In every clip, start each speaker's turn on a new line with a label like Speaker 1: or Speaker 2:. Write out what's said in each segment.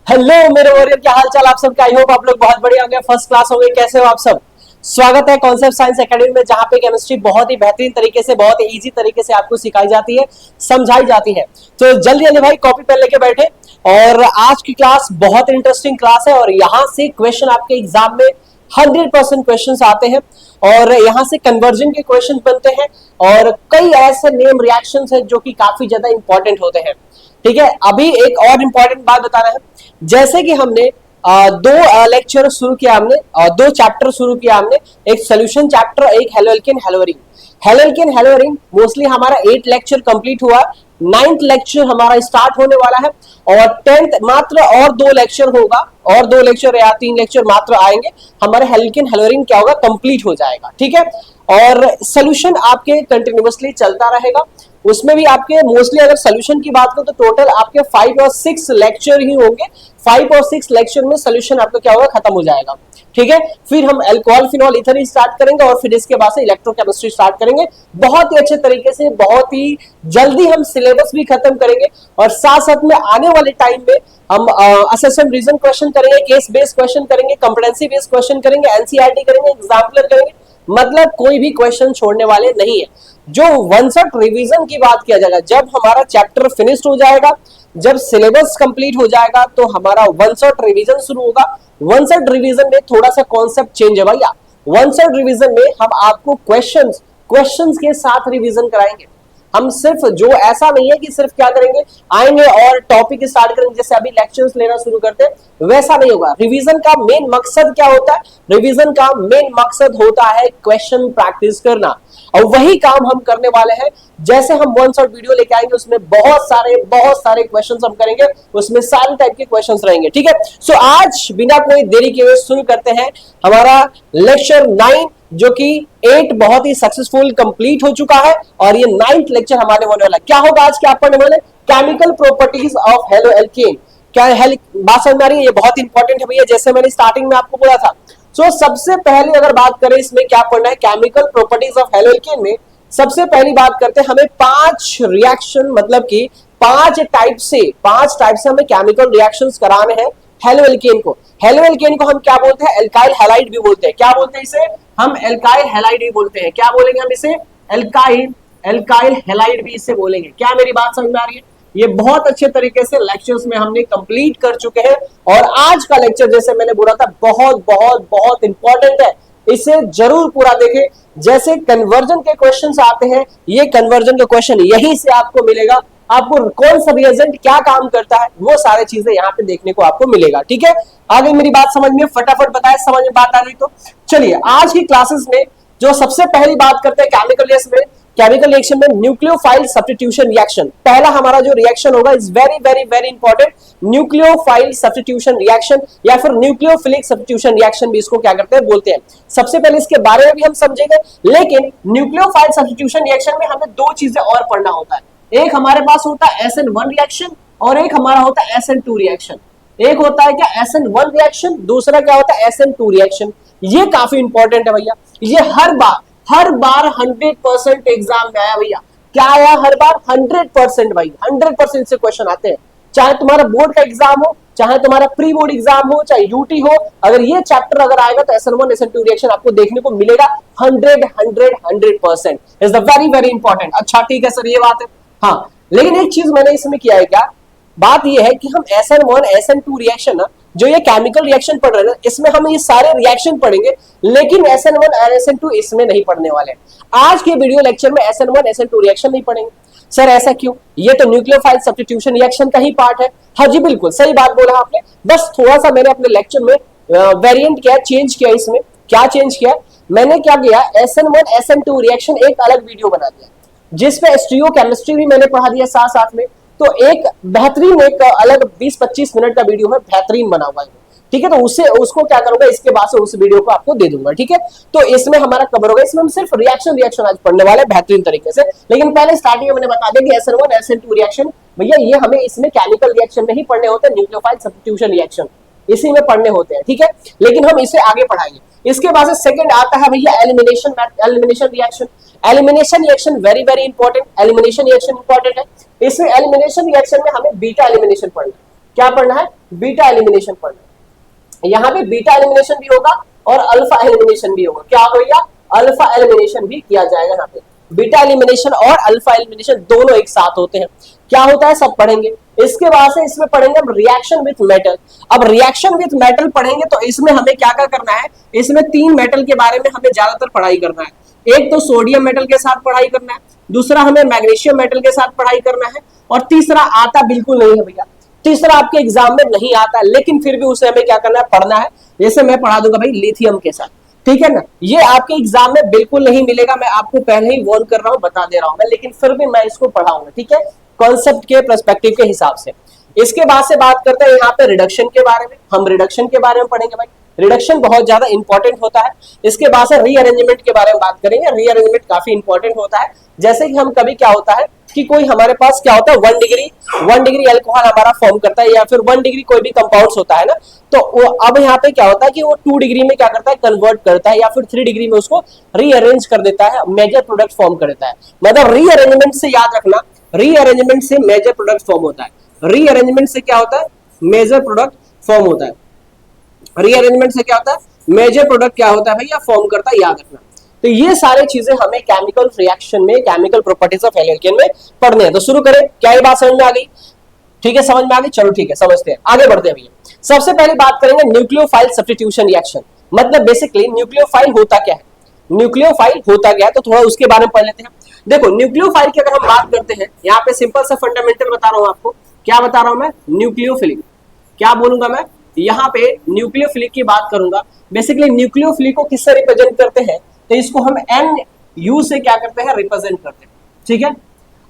Speaker 1: Hello मेरे warrior, क्या हाल चाल आप सबके। आई होप आप लोग बहुत बढ़िया होंगे, फर्स्ट क्लास होंगे। कैसे हो आप सब। स्वागत है कॉन्सेप्ट साइंस एकेडमी में, जहां पे केमिस्ट्री बहुत ही बेहतरीन तरीके से, बहुत ही इजी तरीके से आपको सिखाई जाती है, समझाई जाती है। तो जल्दी जल्दी भाई कॉपी पेन लेके बैठे। और आज की क्लास बहुत इंटरेस्टिंग क्लास है और यहाँ से क्वेश्चन आपके एग्जाम में 100% क्वेश्चंस आते हैं और यहाँ से कन्वर्जन के क्वेश्चन बनते हैं और कई ऐसे नेम रिएक्शंस हैं जो कि काफी ज्यादा इंपॉर्टेंट होते हैं। ठीक है, अभी एक और इंपॉर्टेंट बात बताना है। जैसे कि हमने दो लेक्चर शुरू किया, हमने दो चैप्टर शुरू किया हमने, एक सोल्यूशन चैप्टर, एक हेलोएल्केन हेलोरीन। हेलोएल्केन हेलोरीन मोस्टली हमारा 8 लेक्चर कंप्लीट हुआ, 9th लेक्चर हमारा स्टार्ट होने वाला है और 10th मात्र और 2 लेक्चर होगा, और 2 लेक्चर या 3 लेक्चर मात्र आएंगे, हमारे हेलोएल्केन हेलोरीन क्या होगा, कंप्लीट हो जाएगा। ठीक है, और सोल्यूशन आपके कंटिन्यूअसली चलता रहेगा। उसमें भी आपके मोस्टली अगर सोल्यूशन की बात करो तो टोटल आपके 5 और 6 लेक्चर ही होंगे। 5 और 6 लेक्चर में सोल्यूशन आपका क्या होगा, खत्म हो जाएगा। ठीक है, फिर हम अल्कोहल फिनॉल ईथर स्टार्ट करेंगे और फिर इसके बाद से इलेक्ट्रोकेमिस्ट्री स्टार्ट करेंगे। बहुत ही अच्छे तरीके से, बहुत ही जल्दी हम सिलेबस भी खत्म करेंगे और साथ साथ में आने वाले टाइम में हम असेसमेंट रीजन क्वेश्चन करेंगे, केस बेस्ड क्वेश्चन करेंगे, कॉम्पिटेंसी बेस्ड क्वेश्चन करेंगे, एनसीईआरटी करेंगे, एग्जाम्पलर करेंगे। मतलब कोई भी क्वेश्चन छोड़ने वाले नहीं है। जो वन शॉट रिवीजन की बात किया जाएगा, जब हमारा चैप्टर फिनिश्ड हो जाएगा, जब सिलेबस कंप्लीट हो जाएगा तो हमारा वन शॉट रिवीजन शुरू होगा। वन शॉट रिवीजन में थोड़ा सा कॉन्सेप्ट चेंज है भैया। वन शॉट रिवीजन में हम आपको क्वेश्चंस के साथ रिवीजन कराएंगे। हम सिर्फ, जो ऐसा नहीं है कि सिर्फ क्या करेंगे, आएंगे और टॉपिक स्टार्ट करेंगे जैसे अभी लेक्चर्स लेना शुरू करते हैं, वैसा नहीं होगा। रिवीजन का मेन मकसद क्या होता है, रिवीजन का मेन मकसद होता है क्वेश्चन प्रैक्टिस करना, और वही काम हम करने वाले हैं। जैसे हम वन शॉट वीडियो लेके आएंगे, उसमें बहुत सारे क्वेश्चंस हम करेंगे, उसमें सारे टाइप के क्वेश्चंस रहेंगे। ठीक है, सो आज बिना कोई देरी के हुए शुरू करते हैं हमारा लेक्चर 9, जो कि 8 बहुत ही सक्सेसफुल कंप्लीट हो चुका है और ये 9th लेक्चर हमारे होने वाला। क्या होगा आज, क्या पढ़ने वाले, केमिकल प्रॉपर्टीज ऑफ हेलोएल्केन। क्या बात समझ में आ रही है, ये बहुत इंपॉर्टेंट है भैया, जैसे मैंने स्टार्टिंग में आपको बोला था। सबसे पहले अगर बात करें इसमें क्या पढ़ना है, केमिकल प्रॉपर्टीज ऑफ हेलोएल्केन में सबसे पहली बात करते हैं, हमें 5 रिएक्शन, मतलब कि 5 टाइप से हमें केमिकल रिएक्शंस कराने हैं हेलोएल्केन को। हेलोएल्केन को हम क्या बोलते हैं, एल्काइल हैलाइड भी बोलते हैं। क्या बोलते हैं इसे, हम एल्काइल हैलाइड भी बोलते हैं। क्या बोलेंगे हम इसे, एल्काइल हैलाइड भी इसे बोलेंगे। क्या मेरी बात समझ में आ रही है। ये बहुत अच्छे तरीके से लेक्चर्स में हमने कंप्लीट कर चुके हैं और आज का लेक्चर, जैसे मैंने बोला था, बहुत बहुत बहुत इंपॉर्टेंट है, इसे जरूर पूरा देखें। जैसे कन्वर्जन के क्वेश्चंस आते हैं, ये कन्वर्जन का क्वेश्चन यहीं से आपको मिलेगा। आपको कौन सा रिएजेंट क्या काम करता है, वो सारी चीजें यहाँ पे देखने को आपको मिलेगा। ठीक है, आगे मेरी बात समझ में, फटाफट बताए, समझ में बात आ गई तो चलिए आज की क्लासेस में जो सबसे पहली बात करते हैं केमिकल रिएक्शन में न्यूक्लियोफाइल सब्स्टिट्यूशन रिएक्शन। पहला हमारा जो रिएक्शन होगा is very very very important, nucleophile substitution reaction या फिर न्यूक्लियोफिलिक सब्स्टिट्यूशन रिएक्शन भी इसको क्या करते हैं, बोलते हैं। सबसे पहले इसके बारे में भी हम समझेंगे, लेकिन न्यूक्लियोफाइल सब्स्टिट्यूशन रिएक्शन में हमें 2 चीजें और पढ़ना होता है। एक हमारे पास होता है SN1 रिएक्शन और एक हमारा होता है SN2 रिएक्शन। एक होता है क्या, SN1 रिएक्शन, दूसरा क्या होता है, SN2 रिएक्शन। ये काफी इंपॉर्टेंट है भैया, ये हर बार 100% एग्जाम में आया भैया। क्या आया हर बार, 100% भाई, 100% से क्वेश्चन आते हैं। चाहे तुम्हारा बोर्ड का एग्जाम हो, चाहे तुम्हारा प्री बोर्ड एग्जाम हो, चाहे यूटी हो, अगर ये चैप्टर अगर आएगा तो SN1 SN2 रिएक्शन आपको देखने को मिलेगा 100% is the very very important. अच्छा ठीक है सर, ये बात है। हाँ, लेकिन एक चीज मैंने इसमें किया है, क्या बात ये है कि हम SN1 SN2 रिएक्शन ना, जो ये केमिकल रिएक्शन पढ़ रहे हैं, इसमें हम ये सारे रिएक्शन पढ़ेंगे, लेकिन SN1 और SN2 इसमें नहीं पढ़ने वाले। आज के वीडियो लेक्चर में SN1 SN2 रिएक्शन नहीं पढ़ेंगे। सर ऐसा क्यों, ये तो न्यूक्लियोफाइल सब्स्टिट्यूशन रिएक्शन का ही पार्ट है। हाँ जी बिल्कुल सही बात बोला आपने, बस थोड़ा सा मैंने अपने लेक्चर में वेरिएंट किया, चेंज किया। इसमें क्या चेंज किया, मैंने क्या किया, SN1 SN2 रिएक्शन एक अलग वीडियो बना दिया, जिसमें स्टीरियोकेमिस्ट्री भी मैंने पढ़ा दिया साथ में। तो एक बेहतरीन, एक अलग 20-25 मिनट का वीडियो है, बेहतरीन बना हुआ है। ठीक है, तो उसको क्या करूंगा, इसके बाद से उस वीडियो को आपको दे दूंगा। ठीक है, तो इसमें हमारा कवर होगा, इसमें हम सिर्फ रिएक्शन आज पढ़ने वाले बेहतरीन तरीके से। लेकिन पहले स्टार्टिंग में मैंने बता दिया कि SN1 SN2 रिएक्शन भैया, ये हमें इसमें केमिकल रिएक्शन नहीं पढ़ने होते, न्यूक्लियोफाइल सब्स्टिट्यूशन रिएक्शन इसी में पढ़ने होते हैं। ठीक है, लेकिन हम इसे आगे पढ़ाएंगे। इसके बाद से सेकंड आता है भैया elimination reaction. Elimination reaction very very important, elimination reaction important है। इसमें एलिमिनेशन रिएक्शन में हमें बीटा एलिमिनेशन पढ़ना है। क्या पढ़ना है, बीटा एलिमिनेशन पढ़ना है। यहाँ पे बीटा एलिमिनेशन भी होगा और अल्फा एलिमिनेशन भी होगा। क्या होगा भैया, अल्फा एलिमिनेशन भी किया जाएगा। यहाँ पे बीटा एलिमिनेशन और अल्फा एलिमिनेशन दोनों एक साथ होते हैं। क्या होता है सब पढ़ेंगे। इसके बाद से इसमें पढ़ेंगे अब रिएक्शन विथ मेटल। अब रिएक्शन विथ मेटल पढ़ेंगे तो इसमें हमें क्या क्या करना है, इसमें 3 मेटल के बारे में हमें ज्यादातर पढ़ाई करना है। एक तो सोडियम मेटल के साथ पढ़ाई करना है, दूसरा हमें मैग्नीशियम मेटल के साथ पढ़ाई करना है, और तीसरा आता बिल्कुल नहीं है भैया, तीसरा आपके एग्जाम में नहीं आता है, लेकिन फिर भी उसे हमें क्या करना है, पढ़ना है। जैसे मैं पढ़ा दूंगा भाई लिथियम के साथ, ठीक है ना। ये आपके एग्जाम में बिल्कुल नहीं मिलेगा, मैं आपको पहले ही वार्न कर रहा हूं, बता दे रहा हूं मैं, लेकिन फिर भी मैं इसको पढ़ाऊंगा, ठीक है, कॉन्सेप्ट के पर्सपेक्टिव के हिसाब से। इसके बाद से बात करते हैं यहाँ पे रिडक्शन के बारे में। हम रिडक्शन के बारे में पढ़ेंगे भाई, रिडक्शन बहुत ज्यादा इंपॉर्टेंट होता है। इसके बाद से रीअरेंजमेंट के बारे में बात करेंगे। रीअरेंजमेंट काफी इंपॉर्टेंट होता है। जैसे कि हम कभी क्या होता है कि कोई हमारे पास क्या होता है 1 डिग्री अल्कोहल हमारा फॉर्म करता है, या फिर 1 डिग्री कोई भी कंपाउंड्स होता है ना, तो वो अब यहाँ पे क्या होता है कि वो 2 डिग्री में क्या करता है, कन्वर्ट करता है, या फिर 3 डिग्री में उसको रीअरेंज कर देता है, मेजर प्रोडक्ट फॉर्म कर देता है। मतलब रीअरेंजमेंट से याद रखना, रीअरेंजमेंट से मेजर प्रोडक्ट फॉर्म होता है। रीअरेंजमेंट से क्या होता है, मेजर प्रोडक्ट फॉर्म होता है। रीअरेंजमेंट से क्या होता है, मेजर प्रोडक्ट क्या होता है भैया, फॉर्म करता है, याद रखना। तो ये सारे चीजें हमें केमिकल रिएक्शन में, केमिकल प्रॉपर्टीज ऑफ एल्केन में पढ़ने हैं। तो शुरू करें, क्या ये बात समझ में आ गई, ठीक है, समझ में आ गई, चलो ठीक है, समझते हैं, आगे बढ़ते हैं भैया। सबसे पहले बात करेंगे न्यूक्लियोफाइल सब्स्टिट्यूशन रिएक्शन। मतलब बेसिकली न्यूक्लियोफाइल होता क्या है, न्यूक्लियोफाइल होता क्या है, तो थोड़ा उसके बारे में पढ़ लेते हैं। देखो न्यूक्लियोफाइल की अगर हम बात करते हैं, यहाँ पे सिंपल सा फंडामेंटल बता रहा हूं आपको। क्या बता रहा हूं मैं, न्यूक्लियोफिलिक, क्या बोलूंगा मैं यहाँ पे, न्यूक्लियोफिलिक की बात करूंगा। बेसिकली न्यूक्लियोफिलिक को किससे रिप्रेजेंट करते हैं, तो इसको हम NU से क्या करते हैं, रिप्रेजेंट करते हैं, ठीक है।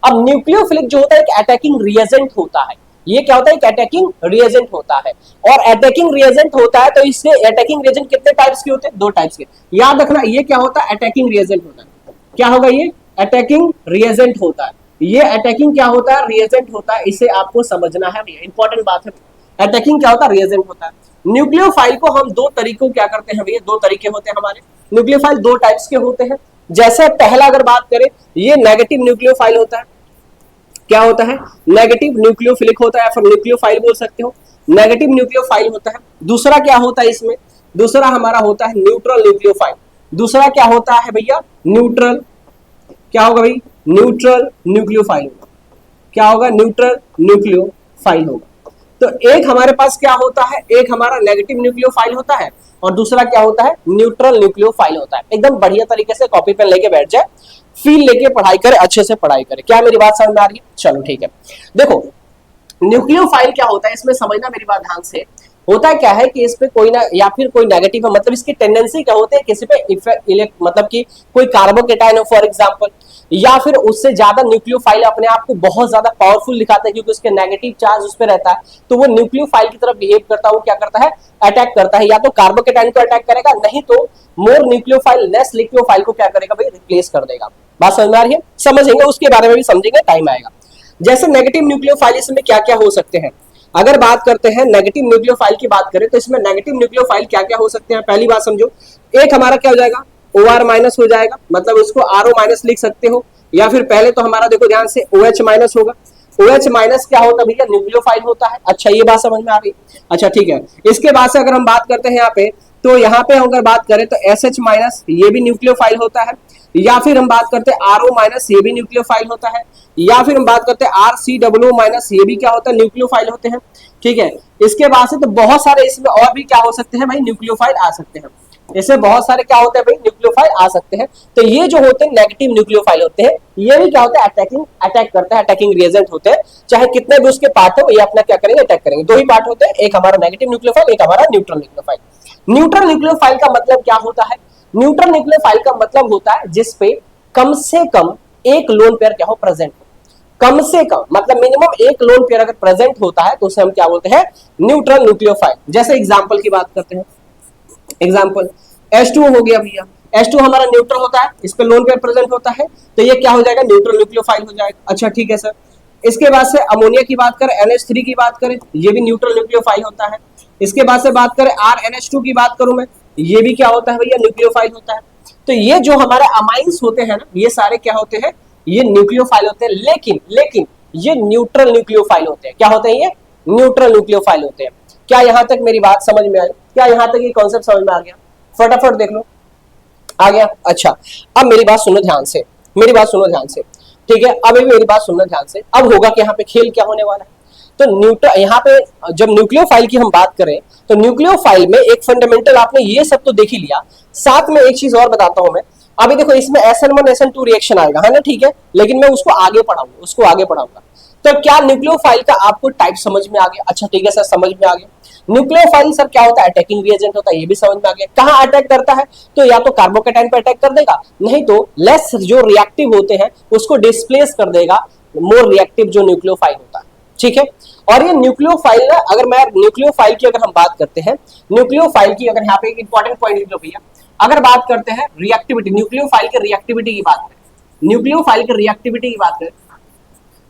Speaker 1: अब न्यूक्लियोफिलिक जो होता है एक अटैकिंग रिएजेंट होता है। ये क्या होता है, एक अटैकिंग रिएजेंट होता है। और अटैकिंग रिएजेंट होता है तो इससे अटैकिंग रिएजेंट कितने टाइप्स के होते हैं, 2 टाइप्स के। याद रखना, ये क्या होता है, अटैकिंग रिएजेंट होता है। क्या होगा, ये अटैकिंग रिएजेंट होता है। ये अटैकिंग क्या होता है, रिएजेंट होता है, इसे आपको समझना है भैया, इंपॉर्टेंट बात है। अटैकिंग क्या होता है, रिएजेंट होता है। न्यूक्लियोफाइल को हम 2 तरीकों क्या करते हैं भैया, 2 तरीके होते हैं हमारे। न्यूक्लियोफाइल 2 टाइप्स के होते हैं। जैसे पहला अगर बात करें, ये नेगेटिव न्यूक्लियोफाइल होता है। क्या होता है, नेगेटिव न्यूक्लियोफिलिक होता है, या फिर न्यूक्लियोफाइल बोल सकते हो, नेगेटिव न्यूक्लियोफाइल होता है। दूसरा क्या होता है इसमें, दूसरा हमारा होता है न्यूट्रल न्यूक्लियोफाइल। दूसरा क्या होता है भैया, न्यूट्रल, क्या होगा भाई, न्यूट्रल न्यूक्लियोफाइल होगा। क्या होगा, न्यूट्रल न्यूक्लियोफाइल होगा। तो एक हमारे पास क्या होता है, एक हमारा नेगेटिव न्यूक्लियोफाइल होता है, और दूसरा क्या होता है, न्यूट्रल न्यूक्लियोफाइल होता है। एकदम बढ़िया तरीके से कॉपी पेन लेके बैठ जाए, फील लेके पढ़ाई करे, अच्छे से पढ़ाई करे। क्या मेरी बात समझ में आ रही है, चलो ठीक है। देखो न्यूक्लियोफाइल क्या होता है, इसमें समझना मेरी बात ध्यान से। होता क्या है कि इस पे कोई ना, या फिर कोई नेगेटिव है, मतलब इसकी टेंडेंसी क्या होती है, किसी पे इफेक्ट, मतलब कि कोई कार्बोकेटाइन हो फॉर एग्जांपल, या फिर उससे ज्यादा न्यूक्लियोफाइल अपने आप को बहुत ज्यादा पावरफुल दिखाता है, क्योंकि उसके नेगेटिव चार्ज उस पर रहता है, तो वो न्यूक्लियोफाइल की तरफ बिहेव करता है। वो क्या करता है, अटैक करता है, या तो कार्बोकेटाइन को अटैक करेगा, नहीं तो मोर न्यूक्लियोफाइल लेस लिक्वियोफाइल को क्या करेगा भाई, रिप्लेस कर देगा। बात समझ में आ रही है, समझेंगे, उसके बारे में भी समझेंगे, टाइम आएगा। जैसे नेगेटिव न्यूक्लियोफाइल इसमें क्या क्या हो सकते हैं, अगर बात करते हैं नेगेटिव न्यूक्लियोफाइल की बात करें, तो इसमें नेगेटिव न्यूक्लियोफाइल क्या क्या हो सकते हैं। पहली बात समझो, एक हमारा क्या हो जाएगा, OR माइनस हो जाएगा, मतलब इसको RO माइनस लिख सकते हो, या फिर पहले तो हमारा देखो ध्यान से OH माइनस होगा। OH माइनस क्या होता है भैया, न्यूक्लियोफाइल होता है। अच्छा, ये बात समझ में आ गई, अच्छा ठीक है। इसके बाद से अगर हम बात करते हैं यहाँ पे, तो यहाँ पे अगर बात करें तो SH माइनस, ये भी न्यूक्लियोफाइल होता है। या फिर हम बात करते हैं RO माइनस, ये भी न्यूक्लियोफाइल होता है। या फिर हम बात करते हैं RCOO माइनस, ये भी क्या होता है, न्यूक्लियोफाइल होते हैं, ठीक है। इसके बाद से तो बहुत सारे इसमें और भी क्या हो सकते हैं भाई, न्यूक्लियोफाइल आ सकते हैं। इससे बहुत सारे क्या होते हैं भाई, न्यूक्लियोफाइल आ सकते हैं। तो ये जो होते हैं नेगेटिव न्यूक्लियोफाइल होते हैं, ये भी क्या होता है, अटैक करता है, अटैकिंग रिएजेंट होते हैं। चाहे कितने भी उसके पार्ट हो, ये अपना क्या करेंगे, अटैक करेंगे। 2 ही पार्ट होते हैं, एक हमारा नेगेटिव न्यूक्लियोफाइल, एक हमारा न्यूट्रल न्यूक्लियोफाइल। न्यूट्रल न्यूक्लियोफाइल का मतलब क्या होता है, न्यूट्रल न्यूक्लियोफाइल का मतलब होता है जिसपे कम से कम एक लोन पेयर क्या हो, प्रेजेंट हो। कम से कम मतलब मिनिमम एक लोन पेयर अगर प्रेजेंट होता है तो उसे हम क्या बोलते हैं, न्यूट्रल न्यूक्लियोफाइल। जैसे एग्जांपल की बात करते हैं, एग्जांपल H2 हो गया भैया, H2 हमारा न्यूट्रल होता है, इस पे लोन पेयर प्रेजेंट होता है, तो ये क्या हो जाएगा, न्यूट्रल न्यूक्लियोफाइल हो जाएगा। अच्छा ठीक है सर। इसके बाद से अमोनिया की बात करें, NH3 की बात करें, ये भी न्यूट्रल न्यूक्लियोफाइल होता है। इसके बाद से बात करें RNH2 की बात करूं मैं, ये भी क्या होता है भैया, न्यूक्लियोफाइल होता है। तो ये जो हमारे अमाइंस होते हैं ना, ये सारे क्या होते हैं, ये न्यूक्लियोफाइल होते हैं, लेकिन ये न्यूट्रल न्यूक्लियोफाइल होते हैं। क्या होते हैं ये, न्यूट्रल न्यूक्लियोफाइल होते हैं। क्या यहां तक मेरी बात समझ में आई? क्या यहां तक ये कॉन्सेप्ट समझ में आ गया? फटाफट देख लो, आ गया? अच्छा, अब मेरी बात सुनो ध्यान से, मेरी बात सुनो ध्यान से, ठीक है? अब मेरी बात सुनना ध्यान से। अब होगा कि यहाँ पे खेल क्या होने वाला है, तो न्यूट्रल यहाँ पे जब न्यूक्लियोफाइल की हम बात करें तो न्यूक्लियोफाइल में एक फंडामेंटल, आपने ये सब तो देख ही लिया, साथ में एक चीज और बताता हूं मैं। अभी देखो इसमें SN1 SN2 रिएक्शन आएगा, है ना, ठीक है, लेकिन मैं उसको आगे पढ़ाऊंगा, उसको आगे पढ़ाऊंगा। तो क्या न्यूक्लियोफाइल का आपको टाइप समझ में आ गया? अच्छा ठीक है सर, समझ में आ गया। न्यूक्लियोफाइल सर क्या होता है? अटैकिंग रिएजेंट होता है, ये भी समझ में आ गया। कहां अटैक करता है? तो या तो कार्बोकैटायन पे अटैक कर देगा, नहीं तो लेस जो रिएक्टिव होते हैं उसको डिस्प्लेस कर देगा मोर रिएक्टिव जो न्यूक्लियोफाइल होता है, ठीक है। और ये न्यूक्लियोफाइल ना, अगर मैं न्यूक्लियोफाइल की अगर हम बात करते हैं, न्यूक्लियोफाइल की अगर यहाँ पे एक इंपॉर्टेंट पॉइंट लिख लो भैया, अगर बात करते हैं रिएक्टिविटी, न्यूक्लियोफाइल के रिएक्टिविटी की बात करें, न्यूक्लियोफाइल के रिएक्टिविटी की बात करें,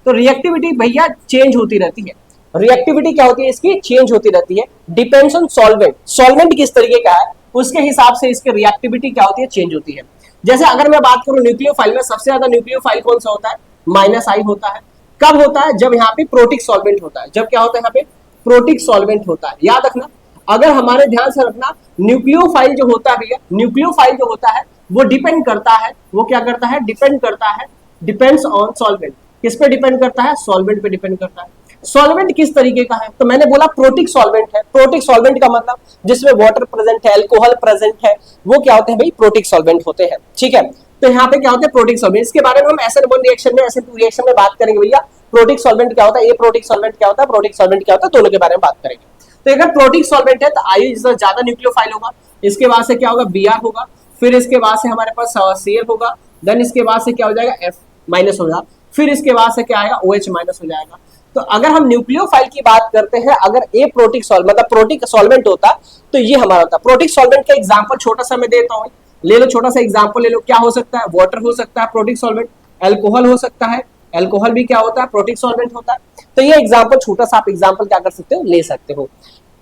Speaker 1: तो रिएक्टिविटी भैया चेंज होती रहती है। रिएक्टिविटी क्या होती है इसकी? चेंज होती रहती है, डिपेंड्स ऑन सॉल्वेंट। सॉल्वेंट किस तरीके का है उसके हिसाब से इसकी रिएक्टिविटी क्या होती है? चेंज होती है। जैसे अगर मैं बात करूं न्यूक्लियोफाइल में, सबसे ज्यादा न्यूक्लियोफाइल कौन सा होता है? -I होता है। कब होता है? जब यहाँ पे प्रोटिक सॉल्वेंट होता है। जब क्या होता है? यहाँ पे प्रोटिक सॉल्वेंट होता है, याद रखना। अगर हमारे ध्यान से रखना, न्यूक्लियोफाइल जो होता है भैया, न्यूक्लियोफाइल जो होता है वो डिपेंड करता है, वो क्या करता है? डिपेंड करता है, डिपेंड्स ऑन सॉल्वेंट। किस पे डिपेंड करता है? सॉल्वेंट पे डिपेंड करता है। सॉल्वेंट किस तरीके का है? तो मैंने बोला प्रोटिक सॉल्वेंट है। प्रोटिक सॉल्वेंट का मतलब जिसमें वाटर प्रेजेंट है, अल्कोहल प्रेजेंट है, वो क्या होते हैं भाई? प्रोटिक सॉल्वेंट होते हैं, ठीक है। तो यहाँ पे क्या होता है? Protic solvent. इसके बारे में हम SN1 रिएक्शन में, SN2 रिएक्शन में बात करेंगे भैया। प्रोटिक सॉल्वेंट क्या होता है, ये प्रोटिक सॉल्वेंट क्या होता है, प्रोटिक सॉल्वेंट क्या होता है, दोनों के बारे में बात करेंगे। तो अगर प्रोटिक सॉल्वेंट है तो आई ज्यादा न्यूक्लियोफाइल होगा, इसके बाद से क्या होगा? Br होगा, फिर इसके बाद से हमारे पास Cl होगा, देन इसके बाद से क्या हो जाएगा? F माइनस होगा, फिर इसके बाद से क्या आएगा? OH माइनस हो जाएगा। तो अगर हम न्यूक्लियोफाइल की बात करते हैं, अगर ए प्रोटिक सॉल्वेंट मतलब प्रोटिक सॉल्वेंट होता तो ये हमारा होता। प्रोटिक सॉल्वेंट का एग्जांपल छोटा सा मैं देता हूं, ले लो, छोटा सा एग्जांपल ले लो। क्या हो सकता है? वाटर हो सकता है प्रोटिक सॉल्वेंट, अल्कोहल हो सकता है, अल्कोहल भी क्या होता है? प्रोटिक सॉल्वेंट होता है। तो ये एग्जांपल छोटा सा आप एग्जांपल क्या कर सकते हो? ले सकते हो।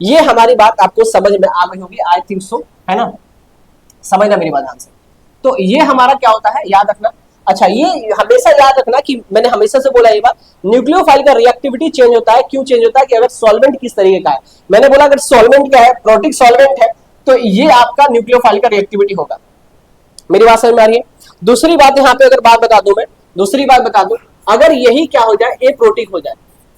Speaker 1: ये हमारी बात आपको समझ में आ गई होगी, आई थिंक सो, है ना? समझना मेरी बात ध्यान से। तो ये हमारा क्या होता है? याद रखना। अच्छा, ये हमेशा याद रखना कि मैंने हमेशा से बोला ये बात, न्यूक्लियोफाइल का रिएक्टिविटी चेंज होता है। क्यों चेंज होता है? कि अगर सॉल्वेंट किस तरीके का है, मैंने बोला अगर सॉल्वेंट क्या है? प्रोटिक सॉल्वेंट है, तो ये आपका न्यूक्लियोफाइल का रिएक्टिविटी होगा। मेरी बात समझ में आ रही है? दूसरी बात यहाँ पे अगर बात बता दूं मैं, दूसरी बात बता दूं, अगर यही क्या हो जाए? ए प्रोटिक हो जाए,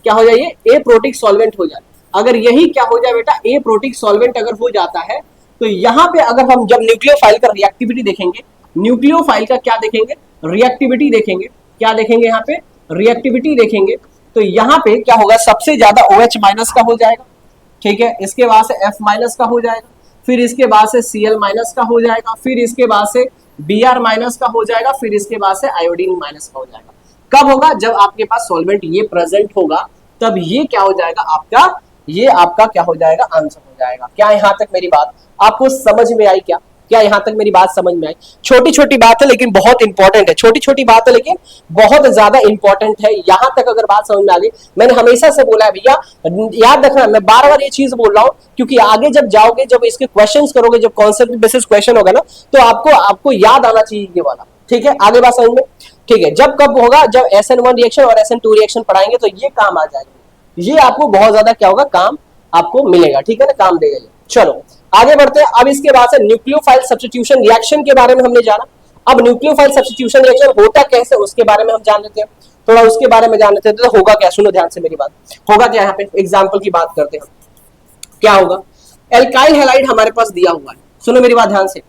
Speaker 1: क्या हो जाए? ये ए प्रोटिक सॉल्वेंट हो जाए। अगर यही क्या हो जाए बेटा? ए प्रोटिक सॉल्वेंट अगर हो जाता है, तो यहाँ पे अगर हम जब न्यूक्लियोफाइल का रिएक्टिविटी देखेंगे, न्यूक्लियोफाइल का क्या देखेंगे? रिएक्टिविटी देखेंगे। क्या देखेंगे? यहाँ पे रिएक्टिविटी देखेंगे। तो यहाँ पे क्या होगा? सबसे ज्यादा OH माइनस का हो जाएगा, ठीक है, इसके बाद से F माइनस का हो जाएगा, फिर इसके बाद से Cl माइनस का हो जाएगा, फिर इसके बाद से Br माइनस का हो जाएगा, फिर इसके बाद से आयोडीन माइनस का हो जाएगा। कब होगा? जब आपके पास सॉल्वेंट ये प्रेजेंट होगा, तब ये क्या हो जाएगा आपका? ये आपका क्या हो जाएगा? आंसर हो जाएगा। क्या यहां तक मेरी बात आपको समझ में आई? क्या यहां तक मेरी बात समझ में आई? छोटी छोटी बात है लेकिन बहुत इंपॉर्टेंट है, छोटी छोटी बात है लेकिन बहुत ज्यादा इंपॉर्टेंट है। यहां तक अगर बात समझ में आ गई, मैंने हमेशा से बोला है भैया, याद रखना, मैं बार बार ये चीज बोल रहा हूं क्योंकि आगे जब जाओगे, जब इसके क्वेश्चंस करोगे, जब कॉन्सेप्ट बेसिस क्वेश्चन होगा ना, तो आपको याद आना चाहिए ये वाला, ठीक है? आगे बात समझ में, ठीक है? जब कब होगा? जब SN1 रिएक्शन और SN2 रिएक्शन पढ़ाएंगे तो ये काम आ जाएगा, ये आपको बहुत ज्यादा क्या होगा? काम आपको मिलेगा, ठीक है ना? काम देगा ये। चलो आगे बढ़ते हैं। अब इसके बाद से न्यूक्लियोफाइल सब्स्टिट्यूशन रिएक्शन के बारे में हमने जाना। अब न्यूक्लियोफाइल सब्स्टिट्यूशन रिएक्शन होता कैसे उसके बारे में हम जान लेते हैं, थोड़ा उसके बारे में जान लेते हैं। तो होगा क्या? सुनो ध्यान से मेरी बात, होगा क्या? यहाँ पे एग्जाम्पल की बात करते हैं, क्या होगा? एल्काइल हैलाइड हमारे पास दिया हुआ है, सुनो मेरी बात ध्यान से,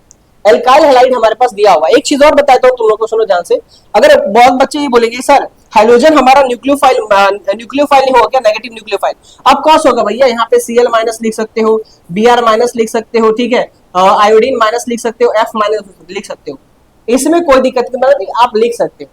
Speaker 1: एल्काइल हैलाइड हमारे पास दिया हुआ है। एक चीज और बताता हूं तुम लोग को, सुनो ध्यान से। अगर बहुत बच्चे ये बोलेंगे सर हाइड्रोजन हमारा न्यूक्लियोफाइल नहीं होगा क्या? Negative nucleophile. अब कौन सा होगा भैया? यहाँ पे Cl माइनस लिख सकते हो, Br माइनस लिख सकते हो, ठीक है, आयोडीन माइनस लिख सकते हो, F माइनस लिख सकते हो, इसमें कोई दिक्कत नहीं, आप लिख सकते हो।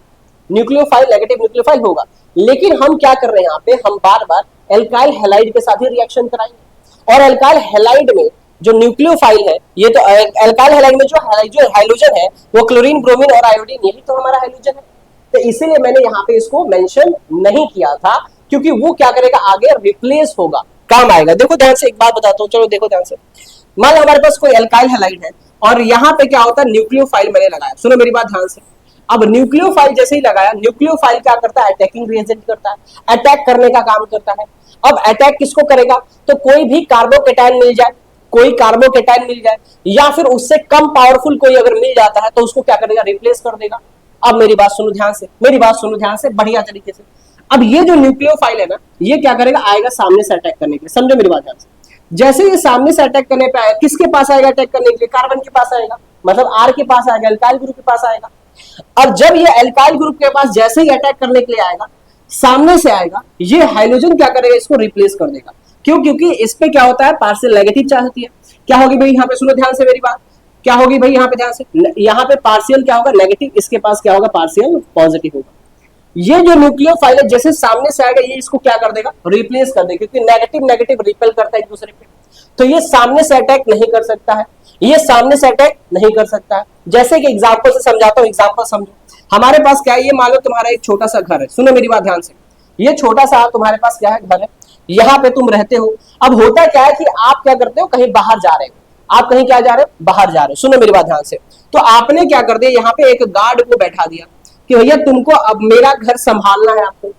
Speaker 1: न्यूक्लियोफाइल नेगेटिव न्यूक्लियोफाइल होगा, लेकिन हम क्या कर रहे हैं यहाँ पे? हम बार बार एल्काइल हैलाइड के साथ ही रिएक्शन कराएंगे। और एल्काइल हैलाइड में जो न्यूक्लियोफाइल है, ये तो एल्काइल हैलाइड में जो हाइड्रोजन है वो क्लोरीन, ब्रोमीन और आयोडीन, यही तो हमारा हाइड्रोजन है। तो इसीलिए मैंने यहाँ पे इसको मेंशन नहीं किया था, क्योंकि वो क्या करेगा? आगे रिप्लेस होगा, काम आएगा। देखो ध्यान से, एक बात बताता हूँ, चलो देखो ध्यान से। मान लो हमारे पास कोई एल्काइल हैलाइड है और यहाँ पे क्या होता है? न्यूक्लियोफाइल मैंने लगाया, सुनो मेरी बात ध्यान से। अब न्यूक्लियोफाइल जैसे ही लगाया, न्यूक्लियोफाइल क्या करता है, अटैकिंग रिएजेंट करता है, अटैक करने का काम करता है। अब अटैक किसको करेगा, तो कोई भी कार्बोकेटाइन मिल जाए, कोई कार्बोकेटाइन मिल जाए या फिर उससे कम पावरफुल कोई अगर मिल जाता है तो उसको क्या करेगा, रिप्लेस कर देगा। अब मेरी बात सुनो ध्यान से, मेरी बात सुनो ध्यान से बढ़िया तरीके से। अब ये जो न्यूक्लियोफाइल है ना, ये क्या करेगा, आएगा सामने से अटैक करने के लिए, समझो मेरी बात ध्यान से। जैसे ये सामने से अटैक करने पे आएगा, किसके पास आएगा अटैक करने के लिए, कार्बन के पास आएगा, मतलब आर के पास आएगा, एल्काइल ग्रुप के पास आएगा। अब जब ये एल्काइल ग्रुप के पास जैसे ही अटैक करने के लिए आएगा, सामने से आएगा, ये हाइड्रोजन क्या करेगा, इसको रिप्लेस कर देगा। क्यों, क्योंकि इस पे क्या होता है, पार्शियल नेगेटिव चार्ज होती है। क्या होगी भाई, यहाँ पे सुनो ध्यान से मेरी बात, क्या होगी भाई यहाँ पे ध्यान से, यहाँ पे पार्शियल क्या होगा, नेगेटिव, इसके पास क्या होगा, पार्शियल पॉजिटिव होगा। ये जो न्यूक्लियोफाइल है जैसे सामने से आएगा, ये इसको क्या कर देगा, रिप्लेस कर देगा, क्योंकि नेगेटिव नेगेटिव रिपेल करता है एक दूसरे पे, तो ये सामने से अटैक नहीं कर सकता है, ये सामने से अटैक नहीं कर सकता है। जैसे कि एग्जांपल से समझाता हूं, एग्जांपल समझो। हमारे पास क्या है, ये मान लो तुम्हारा एक छोटा सा घर है, सुनो मेरी बात ध्यान से, ये छोटा सा तुम्हारे पास क्या है, घर है, यहाँ पे तुम रहते हो। अब होता क्या है कि आप क्या करते हो, कहीं बाहर जा रहे हो, आप कहीं क्या जा रहे हो, बाहर जा रहे हो, सुनो मेरी बात ध्यान से। तो आपने क्या कर दिया, यहाँ पे एक गार्ड को बैठा दिया कि भैया तुमको अब मेरा घर संभालना है,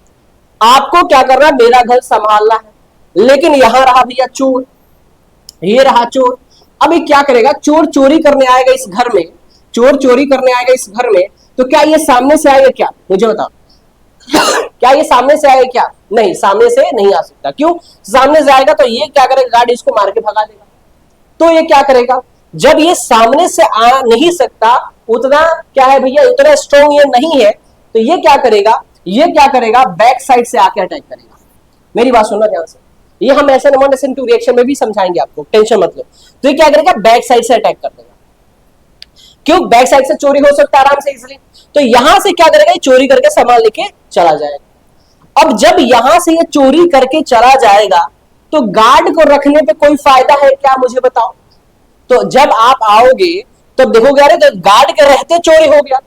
Speaker 1: आपको क्या करना है, मेरा घर संभालना है। लेकिन यहां रहा भैया चोर, ये रहा चोर। अब ये क्या करेगा, चोर चोरी करने आएगा इस घर में, चोर चोरी करने आएगा इस घर में, तो क्या ये सामने से आएगा, क्या मुझे बताओ क्या ये सामने से आएगा, क्या नहीं, सामने से नहीं आ सकता। क्यों, सामने से आएगा तो ये क्या करेगा, गार्ड इसको मार के भगा देगा। तो ये क्या करेगा, जब ये सामने से आ नहीं सकता, उतना क्या है भैया, उतना स्ट्रॉन्ग ये नहीं है, तो ये क्या करेगा, ये क्या करेगा, बैक साइड से आके अटैक करेगा। मेरी बात सुनना ध्यान से, ये हम SN1 SN2 रिएक्शन में भी समझाएंगे आपको, टेंशन मत लो। तो ये क्या करेगा, बैक साइड से अटैक कर देगा। क्यों, बैक साइड से चोरी हो सकता है आराम से, इसलिए तो यहां से क्या करेगा, चोरी करके सामान लेके चला जाएगा। अब जब यहां से ये चोरी करके चला जाएगा, तो गार्ड को रखने पे कोई फायदा है क्या, मुझे बताओ। तो जब आप आओगे तो देखोगे, अरे तो गार्ड के रहते चोरी हो गया,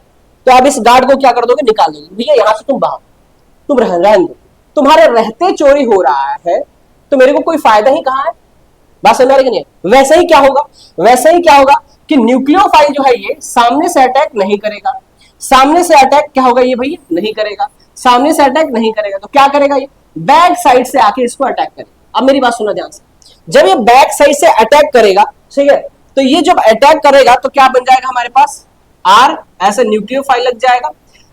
Speaker 1: तो आप इस गार्ड को क्या कर दोगे, निकाल दोगे, भैया यहां से तुम बाहर, तुम रहने दो, तुम्हारे रहते चोरी हो रहा है, तो मेरे को कोई फायदा ही कहां है, बात समझ आ रही नहीं। वैसे ही क्या होगा, वैसे ही क्या होगा कि न्यूक्लियोफाइल जो है ये सामने से अटैक नहीं करेगा, सामने से अटैक क्या होगा, ये भैया नहीं करेगा, सामने से अटैक नहीं करेगा, तो क्या करेगा, ये बैक साइड से आके इसको अटैक करेगा। अब मेरी बात सुनो ध्यान से, जब ये बैक साइड से अटैक करेगा, ठीक है, तो ये जब अटैक करेगा तो क्या बन जाएगा हमारे पास, आर, ऐसे न्यूक्लियोफाइल लग जाएगा।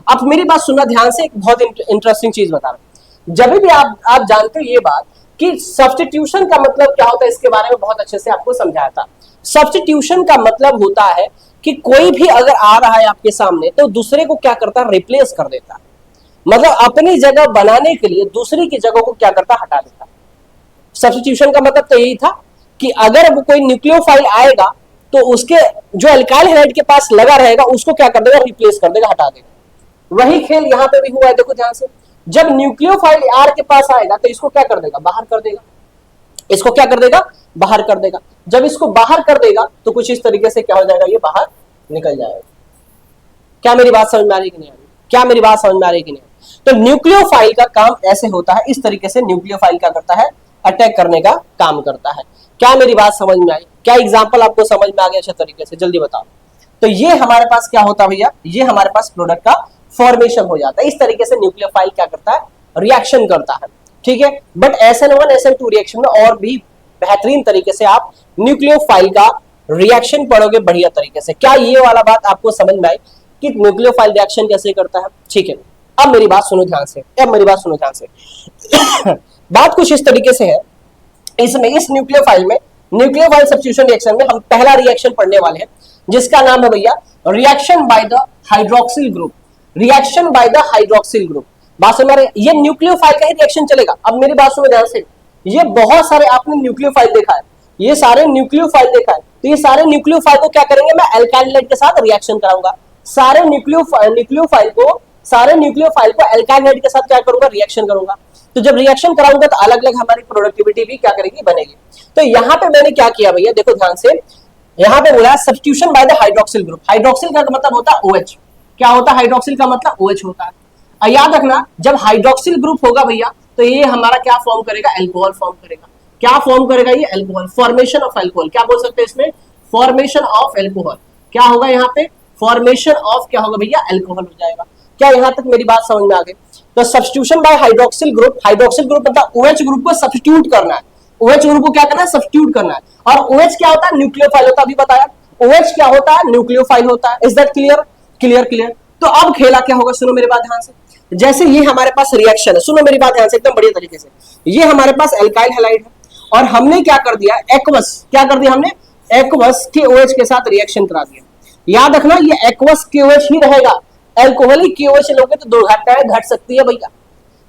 Speaker 1: अब मेरी बात सुनना ध्यान से, एक बहुत इंटरेस्टिंग चीज बता रहा हूं। जब भी आप जानते हो ये बात कि सब्स्टिट्यूशन का मतलब क्या होता है, इसके बारे में बहुत अच्छे से आपको समझाया था। सब्स्टिट्यूशन का मतलब होता है कि कोई भी अगर आ रहा है आपके सामने, तो दूसरे को क्या करता है, रिप्लेस कर देता है, मतलब अपनी जगह बनाने के लिए दूसरी की जगह को क्या करता, हटा देता है। सब्स्टिट्यूशन का मतलब तो यही था कि अगर वो कोई न्यूक्लियोफाइल आएगा, तो उसके जो अल्काइल हैलाइड के पास लगा रहेगा, उसको क्या कर देगा, रिप्लेस कर देगा, हटा देगा। वही खेल यहां पे भी हुआ है, देखो ध्यान से। जब न्यूक्लियोफाइल आर के पास आएगा, तो इसको क्या कर देगा, बाहर कर देगा, इसको क्या कर देगा, बाहर कर देगा। जब इसको बाहर कर देगा, तो कुछ इस तरीके से क्या हो जाएगा, ये बाहर निकल जाएगा। क्या मेरी बात समझ में आ रही कि नहीं आ रही, क्या मेरी बात समझ में आ रही कि नहीं। तो न्यूक्लियोफाइल का काम ऐसे होता है, इस तरीके से न्यूक्लियोफाइल क्या करता है, अटैक करने का काम करता है। क्या मेरी बात समझ में आई, क्या एग्जाम्पल आपको समझ में आ गया अच्छे तरीके से, जल्दी बताओ। तो ये हमारे पास क्या होता है भैया, ये हमारे पास प्रोडक्ट का फॉर्मेशन हो जाता है। इस तरीके से न्यूक्लियोफाइल क्या करता है, रिएक्शन करता है, ठीक है। बट SN1 SN2 रिएक्शन में और भी बेहतरीन तरीके से आप न्यूक्लियोफाइल का रिएक्शन पढ़ोगे बढ़िया तरीके से। क्या ये वाला बात आपको समझ में आई कि न्यूक्लियोफाइल रिएक्शन कैसे करता है, ठीक है। अब मेरी बात सुनो ध्यान से, अब मेरी बात सुनो ध्यान से बात कुछ इस तरीके से है, इसमें इस न्यूक्लियोफाइल में, न्यूक्लियोफाइल सब्स्टिट्यूशन रिएक्शन में हम पहला रिएक्शन पढ़ने वाले हैं, जिसका नाम है भैया reaction by the hydroxyl group, reaction by the hydroxyl group. बात समझ रहे हैं, ये न्यूक्लियोफाइल का ही रिएक्शन चलेगा। अब मेरी बात सुनो ध्यान से, ये बहुत सारे आपने न्यूक्लियोफाइल देखा है, ये सारे न्यूक्लियोफाइल देखा है, तो ये सारे न्यूक्लियोफाइल को क्या करेंगे, मैं अल्काइल हैलाइड के साथ रिएक्शन कराऊंगा। सारे न्यूक्लियोफाइल को अल्काइल हैलाइड के साथ क्या करूंगा, रिएक्शन करूंगा। तो जब रिएक्शन कराऊंगा तो अलग अलग हमारी प्रोडक्टिविटी भी क्या करेगी, बनेगी। तो यहाँ पे मैंने क्या किया भैया, देखो ध्यान से, यहाँ पे बोला substitution by the hydroxyl group. Hydroxyl का मतलब होता है OH। क्या होता है हाइड्रोक्सिल का मतलब, OH होता है। याद रखना, जब हाइड्रोक्सिल ग्रुप होगा भैया, तो ये हमारा क्या फॉर्म करेगा, एल्कोहल फॉर्म करेगा। क्या फॉर्म करेगा ये, एल्कोहल, फॉर्मेशन ऑफ एल्कोहल। क्या बोल सकते हैं इसमें, फॉर्मेशन ऑफ एल्कोहल। क्या होगा यहाँ पे, फॉर्मेशन ऑफ क्या होगा भैया, अल्कोहल हो जाएगा। क्या यहां तक मेरी बात समझ में आ गई? तो substitution by hydroxyl group, hydroxyl group मतलब OH ग्रुप को सब्स्टिट्यूट करना है, OH ग्रुप को क्या करना है, सब्स्टिट्यूट करना है। और OH क्या होता है, न्यूक्लियोफाइल होता है, अभी बताया। OH क्या होता है, न्यूक्लियोफाइल होता है। Is that clear? Clear clear. तो अब खेला क्या होगा, सुनो मेरी बात ध्यान से। जैसे ये हमारे पास रिएक्शन है, सुनो मेरी बात ध्यान से एकदम बढ़िया तरीके से। ये हमारे पास एल्काइल हैलाइड है और हमने क्या कर दिया, एक्वस, क्या कर दिया हमने, एक्वस के OH के साथ रिएक्शन करा दिया। याद रखना ये एक्वस के OH ही रहेगा, एल्कोहलिक के OH लोगे तो दुर्घटनाएं घट सकती है भैया।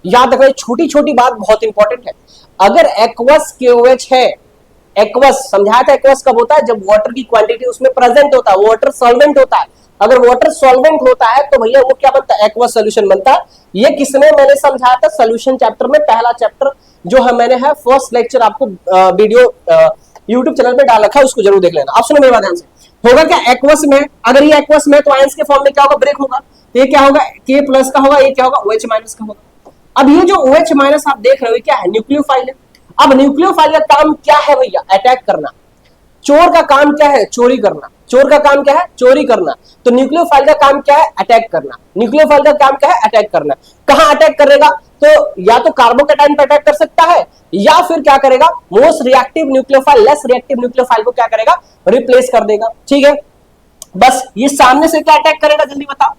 Speaker 1: याद रखना, छोटी छोटी बात बहुत इंपॉर्टेंट है। अगर एक्वस के OH है, एक्वस समझाया था, एक्वस कब होता है, जब वाटर की क्वांटिटी उसमें प्रेजेंट होता है, वाटर सॉल्वेंट होता है। अगर वाटर सॉल्वेंट होता है तो भैया वो क्या बनता है, एक्वस सॉल्यूशन बनता है। ये किसने मैंने समझाया था, सॉल्यूशन चैप्टर में, पहला चैप्टर जो है मैंने है फर्स्ट लेक्चर आपको वीडियो यूट्यूब चैनल पे डाल रखा है, उसको जरूर देख लेना। आप सुनो मेरी बात ध्यान से। होगा क्या, एक्वस में, अगर ये एक्वस में तो आयंस के फॉर्म में क्या होगा, ब्रेक होगा। तो ये क्या होगा, K प्लस का होगा, ये क्या होगा, OH माइनस का होगा। अब ये जो OH माइनस आप देख रहे हो क्या है, न्यूक्लियोफाइल है। अब न्यूक्लियोफाइल का काम क्या है भैया, अटैक करना। चोर का काम क्या है, चोरी करना। चोर का काम क्या है, चोरी करना। तो न्यूक्लियोफाइल का काम क्या है, अटैक करना। न्यूक्लियोफाइल का काम क्या है, अटैक करना। कहां अटैक करेगा, तो या तो कार्बोकैटायन पर अटैक कर सकता है, या फिर क्या करेगा, most reactive nucleophile, less reactive nucleophile को क्या करेगा, रिप्लेस कर देगा। ठीक है, बस ये सामने से क्या अटैक करेगा, जल्दी बताओ।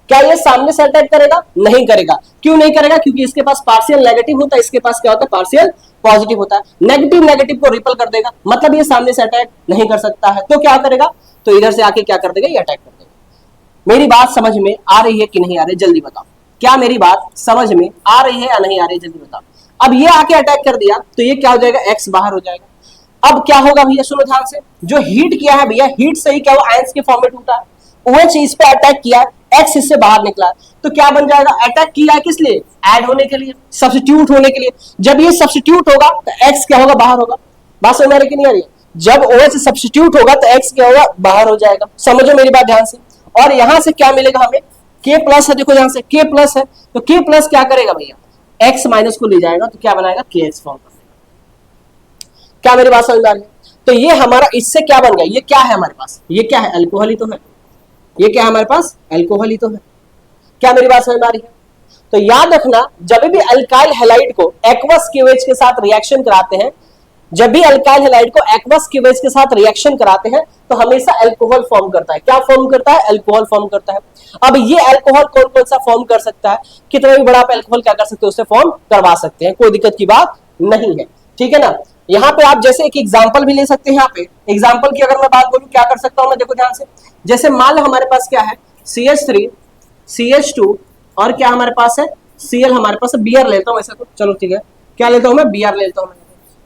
Speaker 1: क्या ये सामने से अटैक करेगा, नहीं करेगा। क्यों नहीं करेगा, क्योंकि इसके पास पार्शियल नेगेटिव होता है, इसके पास क्या होता है, पार्शियल पॉजिटिव होता है। नेगेटिव नेगेटिव को रिपल कर देगा, मतलब ये सामने से अटैक नहीं कर सकता है। तो क्या करेगा, तो इधर से आके क्या कर देगा, ये अटैक कर देगा। मेरी बात समझ में आ रही है कि नहीं आ रही, जल्दी बताओ। क्या मेरी बात समझ में आ रही है या नहीं आ रही, जल्दी बताओ। अब ये आके अटैक कर दिया तो ये क्या हो जाएगा, एक्स बाहर हो जाएगा। अब क्या होगा भैया, सुनो ध्यान से। जो हीट किया है भैया, हीट से ही क्या वो आयंस के फॉर्म में टूटा है। OH इस पे अटैक किया, एक्स इससे बाहर निकला, तो क्या बन जाएगा, अटैक किया है किस लिए, ऐड होने के लिए, सब्स्टिट्यूट होने के लिए। जब ये सब्स्टिट्यूट होगा तो एक्स क्या होगा, बाहर होगा। बात समझ में आ रही कि नहीं आ रही? जब OH सब्स्टिट्यूट होगा तो एक्स क्या होगा, बाहर हो जाएगा। समझो मेरी बात ध्यान से। और यहां से क्या मिलेगा हमें, K प्लस है, देखो यहां से K प्लस है, तो K प्लस क्या करेगा भैया, एक्स माइनस को ले जाएगा, तो क्या बनाएगा, KX फॉर्म कर देगा। क्या मेरी बात समझ में आ रही है? तो ये हमारा इससे क्या बन गया, ये क्या है हमारे पास, ये क्या है, अल्कोहल ही तो है। ये क्या है हमारे पास, अल्कोहल ही तो है। क्या मेरी बात समझ में आ रही है? तो याद रखना, जब भी अल्काइल हैलाइड को एक्वस KOH के साथ रिएक्शन कराते हैं, जब भी अल्काइल हैलाइड को एक्वस KOH के साथ रिएक्शन कराते हैं तो हमेशा अल्कोहल फॉर्म करता है। क्या फॉर्म करता है, अल्कोहल फॉर्म करता है। अब ये अल्कोहल कौन कौन सा फॉर्म कर सकता है, कितना भी बड़ा आप अल्कोहल क्या कर सकते हो, उससे फॉर्म करवा सकते हैं, कोई दिक्कत की बात नहीं है। ठीक है ना। यहाँ पे आप जैसे एक एग्जांपल भी ले सकते हैं। यहाँ पे एग्जांपल की अगर मैं बात बोलूं, क्या कर सकता हूं मैं, देखो ध्यान से। जैसे मान लो हमारे पास क्या है, CH3 CH2 और क्या हमारे पास है, Cl हमारे पास है। Br लेता हूं ऐसा, तो चलो ठीक है, क्या लेता हूं मैं, Br लेता हूं।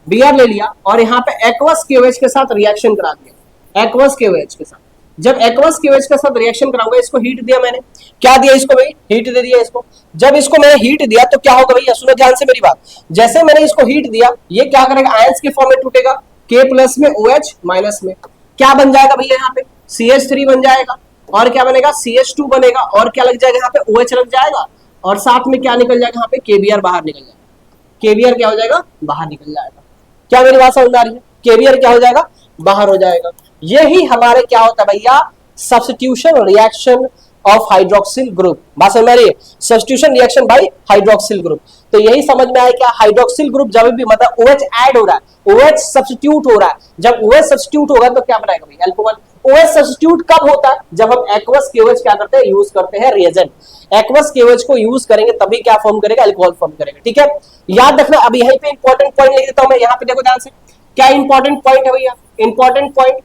Speaker 1: Br ले लिया और यहाँ पे एक्वस KOH के साथ रिएक्शन करा दिया, एक्वस KOH के साथ। जब एक्वस KOH के साथ रिएक्शन कराऊंगा, इसको हीट दिया मैंने, क्या दिया इसको भाई, हीट दे दिया इसको। जब इसको मैंने हीट दिया तो क्या होगा भैया, सुनो ध्यान से मेरी बात। जैसे मैंने इसको हीट दिया, ये क्या करेगा, आयंस के फॉर्म में टूटेगा, K प्लस में OH माइनस में। क्या बन जाएगा भैया, यहाँ पे CH3 बन जाएगा, और क्या बनेगा, CH2 बनेगा, और क्या लग जाएगा यहाँ पे, OH लग जाएगा, और साथ में क्या निकल जाएगा यहाँ पे, KBr बाहर निकल जाएगा। KBr क्या हो जाएगा, बाहर निकल जाएगा। क्या मेरी बात समझ में आ रही है, KBr क्या हो जाएगा, बाहर हो जाएगा। यही हमारे क्या होता है भैया, substitution reaction of hydroxyl group. बात समझ में आ रही है, substitution reaction by hydroxyl group. तो यही समझ में आया क्या, हाइड्रोक्सिल ग्रुप जब भी मतलब OH ऐड हो रहा है, OH सब्स्टिट्यूट हो रहा है, जब OH सब्स्टिट्यूट होगा तो क्या बनाएगा भैया, अल्कोहल। OH सब्स्टिट्यूट कब होता है, जब हम एक्वस KOH क्या करते हैं, यूज करते हैं रिएजेंट। एक्वस KOH को यूज करेंगे तभी क्या फॉर्म करेगा, अल्कोहल फॉर्म करेगा। ठीक है, याद रखना। अब यहीं पे इंपॉर्टेंट पॉइंट लिख देता हूं मैं, यहाँ पे देखो ध्यान से, क्या इंपॉर्टेंट पॉइंट है भैया, इंपॉर्टेंट पॉइंट।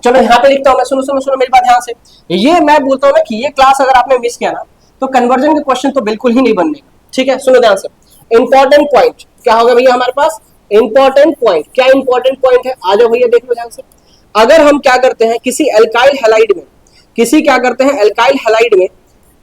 Speaker 1: चलो यहाँ पे लिखता हूं मैं, सुनो सुनो सुनो मेरी बात ध्यान से। ये मैं बोलता हूं ना कि ये क्लास अगर आपने मिस किया ना, तो कन्वर्जन के क्वेश्चन तो बिल्कुल ही नहीं बनने का। ठीक है, सुनो ध्यान से। इंपॉर्टेंट पॉइंट क्या होगा भैया हमारे पास, इंपॉर्टेंट पॉइंट। क्या इंपॉर्टेंट पॉइंट है, आ जाओ भैया देख लो ध्यान से। अगर हम क्या करते हैं, किसी अल्काइल हैलाइड में, किसी क्या करते हैं, अल्काइल हैलाइड में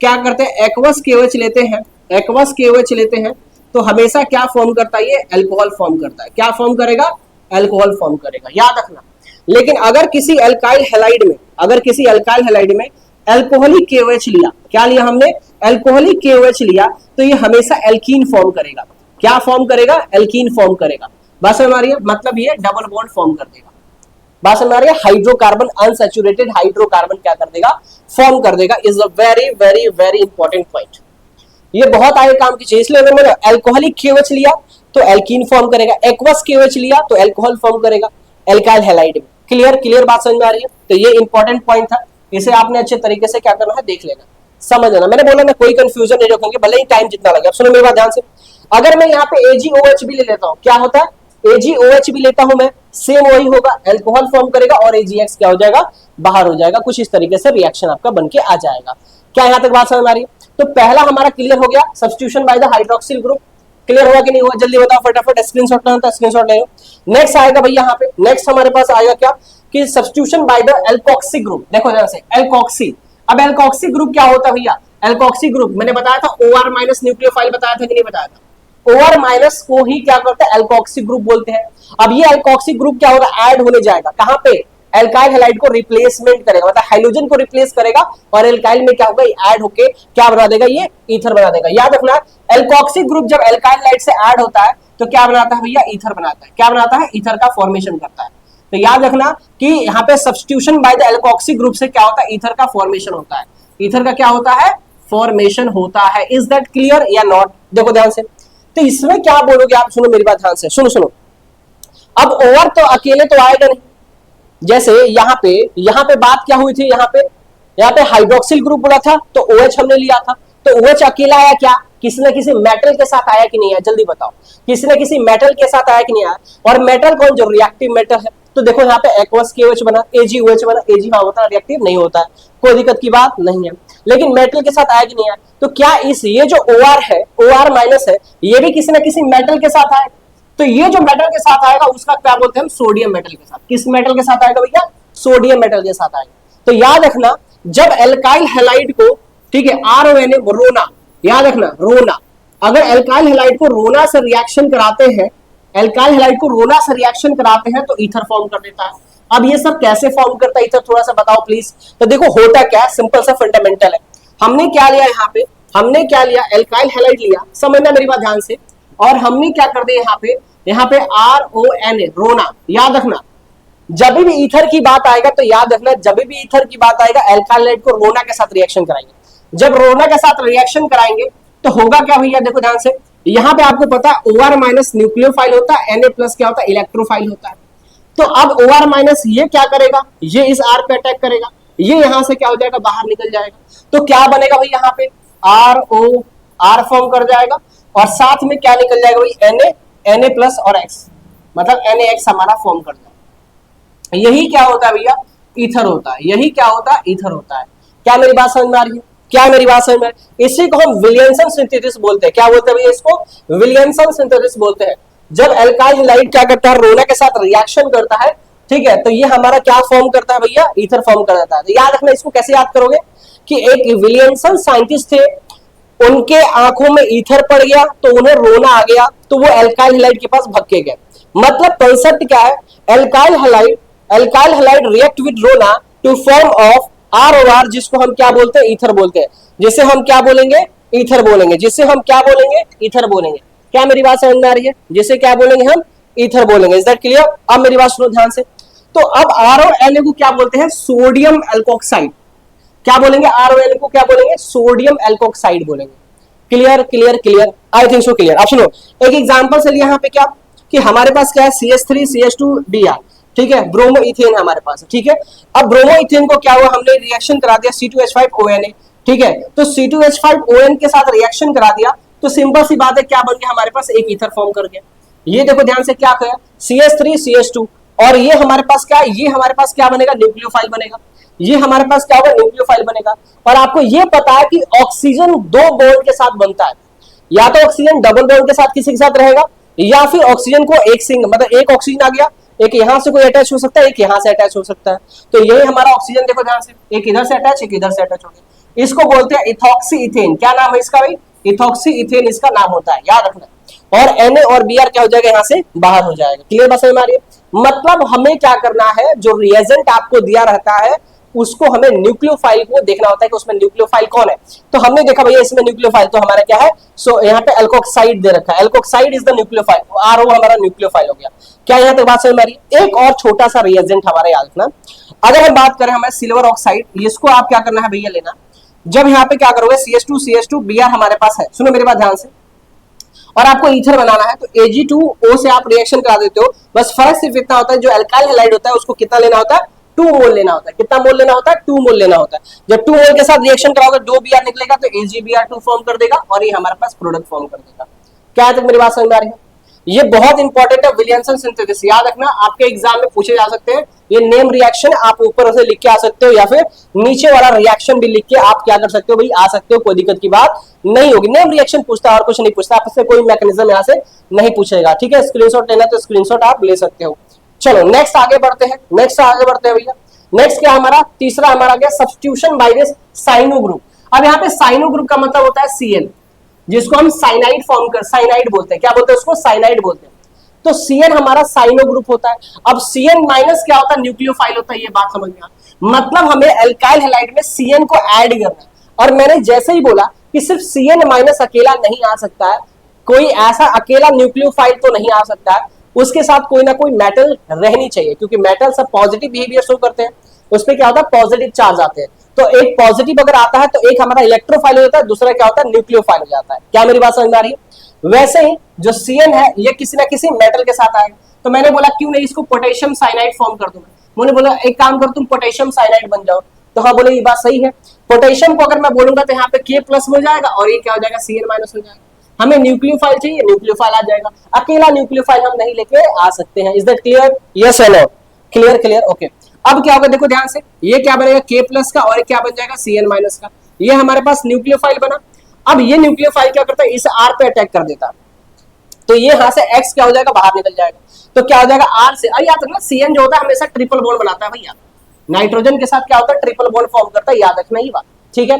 Speaker 1: क्या करते हैं, एक्वस KOH लेते हैं, एक्वस KOH लेते हैं, तो हमेशा क्या फॉर्म करता है, ये अल्कोहल फॉर्म करता है। क्या फॉर्म करेगा, अल्कोहल फॉर्म करेगा, याद रखना। लेकिन अगर किसी अल्काइल हैलाइड में, अगर किसी अल्काइल हैलाइड में अल्कोहलिक KOH लिया, क्या लिया हमने, अल्कोहलिक KOH लिया, तो ये हमेशा एल्कीन फॉर्म करेगा। क्या फॉर्म करेगा, एल्कीन फॉर्म करेगा। बस हमारी मतलब ये डबल बॉन्ड फॉर्म कर देगा। बात समझ आ रही है? हाइड्रोकार्बन, अनसैचुरेटेड हाइड्रोकार्बन क्या कर देगा, फॉर्म कर देगा। Is a very very very important point. ये बहुत आगे काम की चीज। इसलिए अगर मैंने एल्कोहलिक KOH लिया तो एल्कीन फॉर्म करेगा, एक्वस KOH लिया तो एल्कोहल फॉर्म करेगा एल्काइल हैलाइड में। क्लियर क्लियर बात समझ में आ रही है? तो ये इंपॉर्टेंट पॉइंट था, इसे आपने अच्छे तरीके से क्या करना है, देख लेना, समझ लेना। मैंने बोला ना कोई कंफ्यूजन नहीं रखेंगे, भले ही टाइम जितना लगे। अब सुनो मेरी बात ध्यान से, अगर मैं यहाँ पे AgOH भी ले लेता हूँ, क्या होता है, AgOH भी लेता हूं मैं, सेम वही होगा, एल्कोहल फॉर्म करेगा और AgX क्या हो जाएगा, बाहर हो जाएगा। कुछ इस तरीके से रिएक्शन आपका बन के आ जाएगा। क्या यहां तक बात समझ में आ रही है? तो पहला हमारा क्लियर हो गया, substitution by the hydroxyl group. Clear हुआ कि नहीं हुआ, जल्दी बताओ फटाफट, स्क्रीनशॉट लेना था स्क्रीनशॉट ले लो। नेक्स्ट आएगा भैया यहाँ पे, नेक्स्ट हमारे पास आएगा क्या, कि substitution by the alkoxy group. देखो ध्यान से, एल्कोक्सी। अब एल्कोक्सी ग्रुप क्या होता है भैया, एल्कोक्सी ग्रुप मैंने बताया था OR माइनस न्यूक्लियोफाइल, बताया था कि नहीं बताया था? OR माइनस को ही क्या करते हैं, एल्कोक्सी ग्रुप बोलते हैं। अब ये एल्कोक्सी ग्रुप क्या होगा, ऐड होने जाएगा कहां पे, एल्काइल हैलाइड को रिप्लेसमेंट करेगा, मतलब हाइड्रोजन को रिप्लेस करेगा और एल्काइल में क्या होगा, ऐड होके क्या बना देगा, ये ईथर बना देगा। याद रखना, एल्कोक्सी ग्रुप जब एल्काइल हैलाइड से ऐड होता है तो क्या बनाता है भैया, ईथर बनाता है। क्या बनाता है, ईथर का फॉर्मेशन करता है। तो याद रखना कि यहाँ पे substitution by the alkoxy group से क्या होता है, ईथर का फॉर्मेशन होता है। ईथर का क्या होता है, फॉर्मेशन होता है। इज दैट क्लियर या नॉट? देखो ध्यान से, तो इसमें क्या बोलोगे आप, सुनो मेरी बात ध्यान से, सुनो सुनो। अब ओवर तो अकेले तो आएगा नहीं, जैसे यहाँ पे बात क्या हुई थी, यहाँ पे हाइड्रोक्सिल ग्रुप बोला था तो OH हमने लिया था, तो OH अकेला आया क्या, किसी न किसी मेटल के साथ आया कि नहीं आया, जल्दी बताओ, किसी न किसी मेटल के साथ आया कि नहीं आया? और मेटल कौन, जो रिएक्टिव मेटल है। तो देखो यहाँ पे एक्वस KOH बना, AgOH बना, Ag हाँ होता है, रिएक्टिव नहीं होता है, कोई दिक्कत की बात नहीं है। लेकिन मेटल के साथ आया कि नहीं आया? तो क्या इस ये जो OR है, OR माइनस है, ये भी किसी न किसी मेटल के साथ आए? तो ये जो मेटल के साथ आएगा उसका क्या बोलते हैं हम, सोडियम मेटल के साथ। किस मेटल के साथ आएगा भैया, सोडियम मेटल के साथ आएगा। तो याद रखना, जब एल्काइल हैलाइड को, ठीक है, RONA रोना, याद रखना रोना, अगर एल्काइल हैलाइड को रोना से रिएक्शन कराते हैं, एल्काइल हैलाइड को रोना से रिएक्शन कराते हैं तो ईथर फॉर्म कर देता है। अब ये सब कैसे फॉर्म करता है ईथर, थोड़ा सा बताओ प्लीज। तो देखो होता क्या है, सिंपल सा फंडामेंटल है। हमने क्या लिया यहाँ पे, हमने क्या लिया, एल्काइल हैलाइड लिया, समझना मेरी बात ध्यान से, और हमने क्या कर दिया यहाँ पे RONA रोना। याद रखना जब भी ईथर की बात आएगा तो याद रखना, जब भी ईथर की बात आएगा एल्काइल हैलाइड को रोना के साथ रिएक्शन कराएंगे। जब रोना के साथ रिएक्शन कराएंगे तो होगा क्या भैया, देखो ध्यान से, यहाँ पे आपको पता है OR माइनस न्यूक्लियोफाइल होता है, Na प्लस क्या होता है, इलेक्ट्रोफाइल होता है। तो अब OR माइनस ये क्या करेगा, ये इस R पे अटैक करेगा, ये यहां से क्या हो जाएगा, बाहर निकल जाएगा। तो क्या बनेगा भाई, यहाँ पे R फॉर्म कर जाएगा और साथ में क्या निकल जाएगा भाई, Na प्लस और X, मतलब NaX हमारा फॉर्म कर जाएगा। यही क्या होता है भैया, ईथर होता है। यही क्या होता है, ईथर होता है। क्या मेरी बात समझ में आ रही है, क्या मेरी बात समझ में आ रही है? इसी को हम विलियमसन सिंथेसिस बोलते हैं। क्या बोलते हैं भैया इसको, विलियमसन सिंथेसिस बोलते हैं। जब एल्काइल हैलाइड क्या करता है, रोना के साथ रिएक्शन करता है, ठीक है, तो ये हमारा क्या फॉर्म करता है भैया, ईथर फॉर्म कर देता है। तो याद रखना, इसको कैसे याद करोगे कि एक विलियमसन साइंटिस्ट थे, उनके आंखों में ईथर पड़ गया तो उन्हें रोना आ गया, तो वो एल्काइल हैलाइड के पास भग के गए। मतलब कंसेप्ट क्या है, एल्काइल हैलाइड रिएक्ट विद रोना टू फॉर्म ऑफ ROR, जिसको हम क्या बोलते हैं, ईथर बोलते हैं। जिसे हम क्या बोलेंगे, ईथर बोलेंगे। जिसे हम क्या बोलेंगे, ईथर बोलेंगे। क्या मेरी बात समझ में आ रही है, जिसे क्या बोलेंगे हम, ईथर बोलेंगे। Is that clear? अब मेरी बात सुनो ध्यान से। तो अब RONA को क्या बोलते हैं, सोडियम एल्कोक्साइड। क्या बोलेंगे, RONA को क्या बोलेंगे, सोडियम एल्कोक्साइड बोलेंगे। Clear clear clear, I think so clear. अब सुनो एक एग्जांपल से लिया यहाँ पे क्या, कि हमारे पास क्या है, CH3CH2Br, ठीक है, ब्रोमो इथेन हमारे पास, ठीक है। अब ब्रोमो इथेन को क्या हुआ, हमने रिएक्शन करा दिया C2H5ONA, ठीक है। तो C2H5ON के साथ रिएक्शन करा दिया तो सिंपल सी बात है, क्या बन गया हमारे पास, एक ईथर फॉर्म कर गया। ये देखो ध्यान से, क्या कहा, CH3CH2, और ये हमारे पास क्या, ये हमारे पास क्या बनेगा, न्यूक्लियोफाइल बनेगा। ये हमारे पास क्या होगा, न्यूक्लियोफाइल बनेगा। और आपको ये पता है कि ऑक्सीजन 2 बॉन्ड के साथ बनता है, या तो ऑक्सीजन डबल बॉन्ड के साथ किसी के साथ रहेगा, या फिर ऑक्सीजन को एक सिंगल, मतलब एक ऑक्सीजन आ गया, एक यहां से कोई अटैच हो सकता है, एक यहां से अटैच हो सकता है। तो यही हमारा ऑक्सीजन, देखो ध्यान से, एक इधर से अटैच, एक इधर से अटैच हो गया। इसको बोलते हैं इथॉक्सी इथेन। क्या नाम है इसका भाई, इथॉक्सी इथेन इसका नाम होता है, याद रखना। और Na और Br क्या हो जाएगा, यहां से बाहर हो जाएगा। क्लियर बात समझ में आ रही है? मतलब हमें क्या करना है, जो रिएजेंट आपको दिया रहता है उसको हमें न्यूक्लियोफाइल को देखना होता है कि उसमें न्यूक्लियोफाइल कौन है। तो हमने देखा भैया इसमें न्यूक्लियोफाइल तो हमारा क्या है, सो यहाँ पे एल्कोक्साइड दे रखा है, alkoxide is the nucleophile, RO हमारा न्यूक्लियोफाइल हो गया। क्या यहाँ तक बात समझ में आ रही है? एक और छोटा सा रिएजेंट हमारा याद रखना, अगर हम बात करें हमारे सिल्वर ऑक्साइड, इसको आप क्या करना है भैया लेना, जब यहाँ पे क्या करोगे CH2 Br हमारे पास है, सुनो मेरे बात ध्यान से, और आपको ईथर बनाना है तो Ag2O से आप रिएक्शन करा देते हो। बस फर्क सिर्फ इतना होता है, जो अल्काइल हैलाइड होता है उसको कितना लेना होता है, 2 मोल लेना होता है। कितना मोल लेना होता है, 2 मोल लेना होता है। जब 2 मोल के साथ रिएक्शन कराओगे 2 Br निकलेगा तो AgBr2 फॉर्म कर देगा और ये हमारे पास प्रोडक्ट फॉर्म कर देगा। क्या है तक मेरी बात समझ में आ रही है? ये बहुत इंपॉर्टेंट है, विलियमसन सिंथेसिस याद रखना, आपके एग्जाम में पूछे जा सकते हैं। ये नेम रिएक्शन आप ऊपर से लिख के आ सकते हो या फिर नीचे वाला रिएक्शन भी लिख के आप क्या कर सकते हो भाई, आ सकते हो, कोई दिक्कत की बात नहीं होगी। नेम रिएक्शन पूछता है और कुछ नहीं पूछता, आपसे कोई मैकेनिज्म यहाँ से नहीं पूछेगा, ठीक है। स्क्रीनशॉट लेना तो स्क्रीनशॉट आप ले सकते हो। चलो नेक्स्ट आगे बढ़ते हैं, भैया। नेक्स्ट क्या हमारा, तीसरा हमारा गया substitution by this cyano group. अब यहाँ पे साइनो ग्रुप का मतलब होता है Cn, जिसको हम साइनाइड फॉर्म कर, साइनाइड बोलते हैं। क्या बोलते हैं उसको, साइनाइड बोलते हैं। तो Cn हमारा साइनो ग्रुप होता है। अब Cn माइनस क्या होता है, न्यूक्लियोफाइल होता है। ये बात समझ में आ, मतलब हमें एल्काइल हैलाइड में Cn को ऐड करना है। और मैंने जैसे ही बोला कि सिर्फ Cn माइनस अकेला नहीं आ सकता है, कोई ऐसा अकेला न्यूक्लियोफाइल तो नहीं आ सकता है, उसके साथ कोई ना कोई मेटल रहनी चाहिए, क्योंकि मेटल सब पॉजिटिव बिहेवियर शो करते हैं, उसपे क्या होता है, पॉजिटिव चार्ज आते हैं। तो एक पॉजिटिव अगर आता है तो एक हमारा इलेक्ट्रोफाइल हो जाता है, दूसरा क्या होता है, न्यूक्लियोफाइल हो जाता है। क्या मेरी बात समझ में आ रही है? वैसे ही जो Cn है ये किसी ना किसी मेटल के साथ आएगा। तो मैंने बोला क्यों नहीं इसको पोटेशियम साइनाइड फॉर्म कर दूं। मैंने बोला एक काम कर, तुम पोटेशियम साइनाइड बन जाओ। तो हाँ बोले ये बात सही है। पोटेशियम को अगर मैं बोलूंगा तो यहाँ पे K+ हो जाएगा और ये क्या हो जाएगा, Cn- हो जाएगा। हमें न्यूक्लियोफाइल चाहिए, न्यूक्लियोफाइल आ जाएगा। अकेला न्यूक्लियोफाइल हम नहीं लेके आ सकते हैं। Is that clear? यस और नो? Clear, okay. अब क्या होगा, देखो ध्यान से, ये क्या बनेगा K+ का और क्या बन जाएगा Cn- का। ये हमारे पास न्यूक्लियोफाइल बना। अब ये न्यूक्लियोफाइल क्या करता है, इस R पे अटैक कर देता है, तो ये यहां से X क्या हो जाएगा, बाहर निकल जाएगा। तो क्या हो जाएगा, R से, याद रखना Cn जो होता है हमेशा ट्रिपल बॉन्ड बनाता है भैया, नाइट्रोजन के साथ क्या होता है, ट्रिपल बॉन्ड फॉर्म करता है, याद रखना ये बात, ठीक है।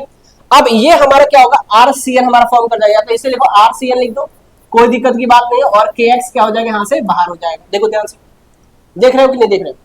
Speaker 1: अब ये हमारा क्या होगा, RCn हमारा फॉर्म कर जाएगा, तो इसे लिखो RCn लिख दो, कोई दिक्कत की बात नहीं है। और KX क्या हो जाएगा, यहां से बाहर हो जाएगा। देखो ध्यान से, देख रहे हो कि नहीं देख रहे हो?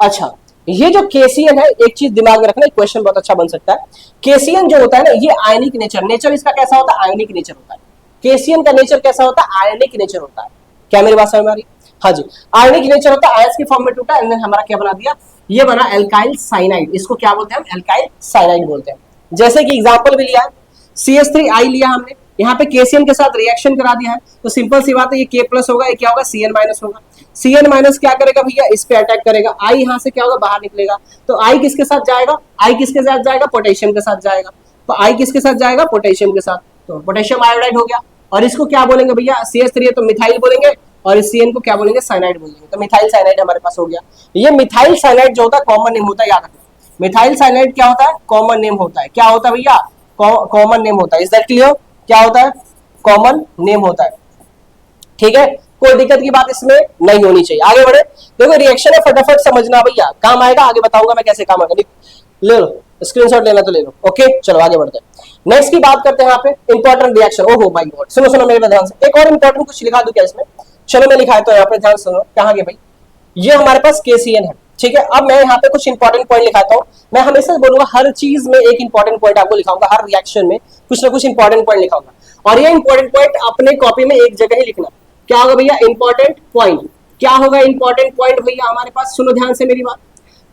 Speaker 1: अच्छा, ये जो KCN है, एक चीज दिमाग में रखना, क्वेश्चन बहुत अच्छा बन सकता है। KCN जो होता है ना, ये आयनिक नेचर इसका कैसा होता है, आयनिक नेचर होता है। KCN का नेचर कैसा होता है, आयनिक नेचर होता है। क्या मेरी बात समझ में आ रही? हाँ जी, आयनिक नेचर होता है, आयंस के फॉर्म में टूटा, एंड देन हमारा क्या बना दिया, ये बना एल्काइल साइनाइड। इसको क्या बोलते हैं हम, एल्काइल साइनाइड बोलते हैं। जैसे कि एग्जांपल भी लिया है, CH3I लिया हमने, यहाँ पे KCN के साथ रिएक्शन करा दिया है, तो सिंपल सी बात है, ये K+ होगा, ये क्या होगा, Cn- होगा। Cn- क्या करेगा भैया, इस पे अटैक करेगा, I यहाँ से क्या होगा, बाहर निकलेगा। तो I किसके साथ जाएगा, I किसके साथ जाएगा, पोटेशियम के साथ जाएगा। तो I किसके साथ जाएगा, पोटेशियम के साथ, तो पोटेशियम आयोडाइड हो गया। और इसको क्या बोलेंगे भैया, CH3 है तो मिथाइल बोलेंगे, और इस Cn को क्या बोलेंगे, साइनाइड बोलेंगे। तो मिथाइल साइनाइड हमारे पास हो गया। ये मिथाइल साइनाइड जो होता है कॉमन नेम होता है, याद रखना। मिथाइल साइनाइड क्या होता है, कॉमन नेम होता है। क्या होता है भैया, कॉमन नेम होता है। Is that clear? क्या होता है, कॉमन नेम होता है, ठीक है। कोई दिक्कत की बात इसमें नहीं होनी चाहिए। आगे बढ़े, देखो रिएक्शन है, फटाफट समझना भैया, काम आएगा, आगे बताऊंगा मैं कैसे काम आएगा। ले लो स्क्रीनशॉट, लेना तो ले लो, ओके। चलो आगे बढ़ते हैं, नेक्स्ट की बात करते हैं। यहाँ पे इंपॉर्टेंट रिएक्शन, ओहो माय गॉड, सुनो मेरे ध्यान से, एक और इंपॉर्टेंट कुछ लिखा दूं क्या इसमें? चलो मैं लिखा है, तो यहाँ पे ध्यान सुनो, कहाँ गए भाई, ये हमारे पास KCN है, ठीक है। अब मैं यहाँ पे कुछ इंपॉर्टेंट पॉइंट लिखाता हूँ। मैं हमेशा बोलूंगा हर चीज में एक इंपॉर्टेंट पॉइंट आपको लिखाऊंगा, हर रिएक्शन में कुछ ना कुछ इंपॉर्टेंट पॉइंट लिखाऊंगा, और ये इंपॉर्टेंट पॉइंट अपने कॉपी में एक जगह ही लिखना। क्या होगा भैया, इंपॉर्टेंट पॉइंट। क्या होगा इंपॉर्टेंट पॉइंट भैया हमारे पास, सुनो ध्यान से मेरी बात।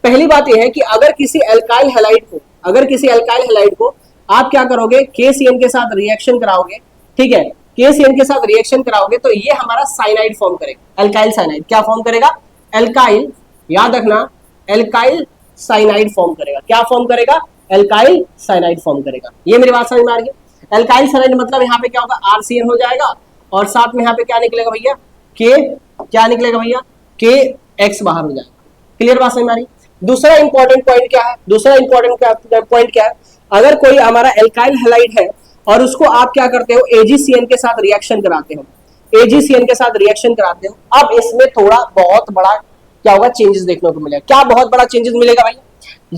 Speaker 1: पहली बात यह है कि अगर किसी एल्काइल हैलाइड को आप क्या करोगे, KCN के साथ रिएक्शन कराओगे, ठीक है, KCN के साथ रिएक्शन कराओगे, तो ये हमारा साइनाइड फॉर्म करेगा, एल्काइल साइनाइड। क्या फॉर्म करेगा, एल्काइल, याद रखना, एल्काइल साइनाइड फॉर्म करेगा। क्या फॉर्म करेगा, एल्काइल साइनाइड फॉर्म करेगा। ये मेरी बात समझ में आ रही है? एल्काइल साइनाइड मतलब यहाँ पे क्या होगा, RCN हो जाएगा, और साथ में यहाँ पे क्या निकलेगा भैया, क्या निकलेगा भैया, KX बाहर हो जाएगा। क्लियर बात समझ में आ रही? दूसरा इंपॉर्टेंट पॉइंट क्या है, अगर कोई हमारा एल्काइल हैलाइड है और उसको आप क्या करते हो, AgCN के साथ रिएक्शन कराते हो, AgCN के साथ रिएक्शन कराते हो। अब इसमें थोड़ा बहुत बड़ा क्या होगा, चेंजेस देखने को मिलेगा। क्या बहुत बड़ा चेंजेस मिलेगा भाई,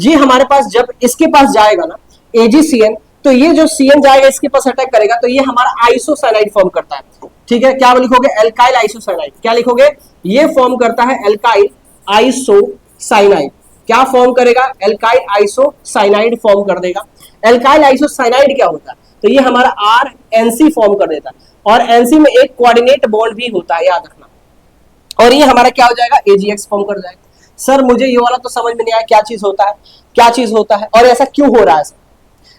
Speaker 1: ये हमारे पास जब इसके पास जाएगा ना AgCN, तो ये जो CN जाएगा इसके पास अटैक करेगा, तो ये हमारा आइसोसाइनाइड फॉर्म करता है, ठीक है। क्या लिखोगे, एल्काइल आइसोसाइनाइड। क्या लिखोगे, ये फॉर्म करता है एल्काइल आइसोसाइनाइड। क्या फॉर्म करेगा, एल्काइल आइसोसाइनाइड फॉर्म कर देगा। एल्काइल आइसोसाइनाइड क्या होता है, तो ये हमारा RNC फॉर्म कर देता है, और NC में एक कोऑर्डिनेट बॉन्ड भी होता है, याद रखना, और ये हमारा क्या हो जाएगा, AgX फॉर्म कर जाएगा। सर मुझे ये वाला तो समझ में नहीं आया, क्या चीज होता है, क्या चीज होता है, और ऐसा क्यों हो रहा है,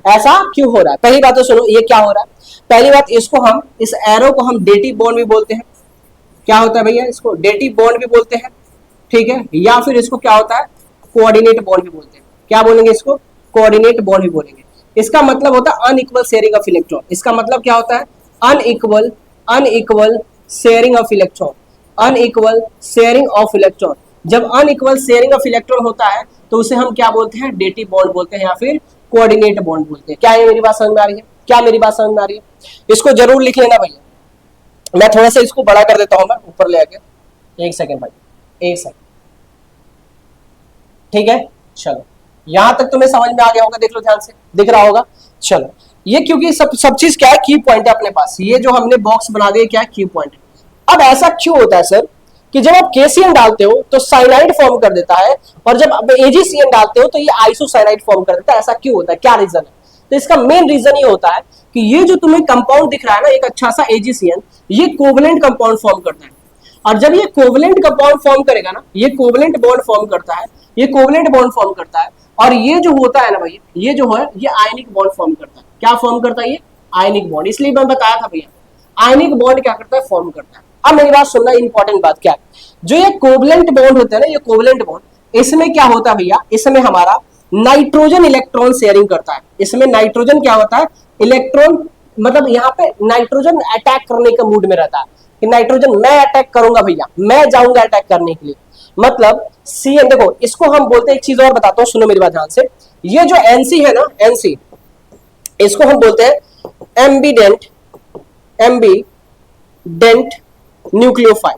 Speaker 1: ऐसा क्यों हो रहा है। पहली बात तो सुनो, ये क्या हो रहा है। पहली बात, इसको हम, इस एरो को हम डेटिव बॉन्ड भी बोलते हैं। क्या होता है भैया, इसको डेटिव बॉन्ड भी बोलते हैं, ठीक है, या फिर इसको क्या होता है, कोऑर्डिनेट बॉन्ड भी बोलते हैं। क्या बोलेंगे इसको, कोऑर्डिनेट बॉन्ड भी बोलेंगे। इसका मतलब होता है अनइक्वल शेयरिंग ऑफ इलेक्ट्रॉन। इसका मतलब क्या होता है, unequal sharing of electron, unequal sharing of electron. जब अनइक्वल शेयरिंग ऑफ इलेक्ट्रॉन होता है तो उसे हम क्या बोलते हैं, डेटिव बॉन्ड बोलते हैं, या फिर कोऑर्डिनेट बॉन्ड बोलते हैं। क्या ये मेरी बात समझ में आ रही है, क्या मेरी बात समझ में आ रही है, इसको जरूर लिख लेना भैया। मैं थोड़ा सा इसको बड़ा कर देता हूं, मैं ऊपर ले आके, एक सेकेंड भाई, एक सेकेंड, ठीक है। चलो यहां तक तुम्हें समझ में आ गया होगा, देख लो ध्यान से, दिख रहा होगा। चलो ये क्योंकि सब चीज क्या है, की पॉइंट है अपने पास, ये जो हमने बॉक्स बना दिया क्या है, की पॉइंट। अब ऐसा क्यों होता है सर कि जब आप KCN डालते हो तो साइनाइड फॉर्म कर देता है, और जब आप AgCN डालते हो तो ये आइसोसाइनाइड फॉर्म कर देता है, ऐसा क्यों होता है, क्या रीजन है। तो इसका मेन रीजन ये होता है कि ये जो तुम्हें कंपाउंड दिख रहा है ना, एक अच्छा सा AgCN, ये कोवलेंट कंपाउंड फॉर्म करता है, और जब ये कोवलेंट कंपाउंड फॉर्म करेगा ना, ये कोवलेंट बॉन्ड फॉर्म करता है, ये कोवलेंट बॉन्ड फॉर्म करता है, और ये जो होता है ना भाई, ये जो है ये आयनिक बॉन्ड फॉर्म करता है। क्या फॉर्म करता है, ये आयनिक बॉन्ड। इसलिए मैं बताया था भैया, आयनिक बॉन्ड क्या करता है, फॉर्म करता है। अब मेरी बात सुनना, इंपॉर्टेंट बात क्या है, जो ये कोवलेंट बॉन्ड होते हैं ना, ये कोवलेंट बॉन्ड, इसमें क्या होता है भैया, इसमें हमारा नाइट्रोजन इलेक्ट्रॉन शेयरिंग करता है। इसमें नाइट्रोजन क्या होता है, इलेक्ट्रॉन, मतलब यहाँ पे नाइट्रोजन अटैक करने के मूड में रहता है कि नाइट्रोजन मैं अटैक करूंगा भैया, मैं जाऊंगा अटैक करने के लिए। मतलब CN, देखो इसको हम बोलते हैं, एक चीज और बताता हूं, सुनो मेरी बात ध्यान से। ये जो NC है ना, NC, इसको हम बोलते हैं एम्बीडेंट न्यूक्लियोफाइल।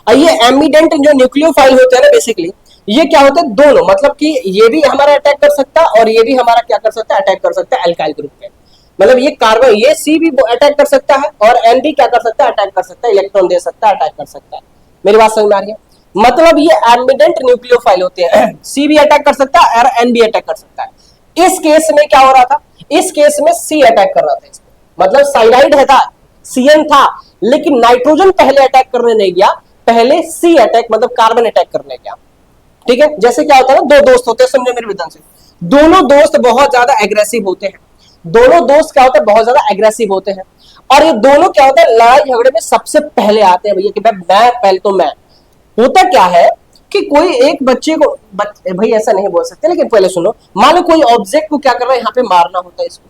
Speaker 1: और ये एम्बीडेंट जो न्यूक्लियोफाइल होते हैं ना, बेसिकली ये क्या होते हैं, दोनों, मतलब कि ये भी हमारा अटैक कर सकता है और ये भी हमारा क्या कर सकता है, अटैक कर सकता है एल्काइल ग्रुप पे। मतलब ये कार्बन, ये C भी अटैक कर सकता है, और N भी क्या कर सकता है, अटैक कर सकता है, इलेक्ट्रॉन दे सकता है, अटैक कर सकता है। मेरी बात समझ में आ रही है। मतलब ये एम्बीडेंट न्यूक्लियोफाइल होते हैं, C भी अटैक कर सकता है और N भी अटैक कर सकता है। इस केस में क्या हो रहा था, इस केस में C अटैक कर रहा था इसमें। मतलब साइनाइड है था, CN था, लेकिन नाइट्रोजन पहले अटैक करने नहीं गया, पहले C अटैक, मतलब कार्बन अटैक करने गया। ठीक है, जैसे क्या होता है ना, दो दोस्त होते हैं, समझो मेरे विधान से, दोनों दोस्त बहुत ज्यादा एग्रेसिव होते हैं, दोनों दोस्त क्या होता है, बहुत ज्यादा एग्रेसिव होते हैं, और ये दोनों क्या होता है, लड़ाई झगड़े में सबसे पहले आते हैं भैया, कि मैं पहले तो मैं। होता क्या है कि कोई एक बच्चे को, भाई ऐसा नहीं बोल सकते, लेकिन पहले सुनो, मान लो कोई ऑब्जेक्ट को क्या कर रहा है, यहाँ पे मारना होता है इसको,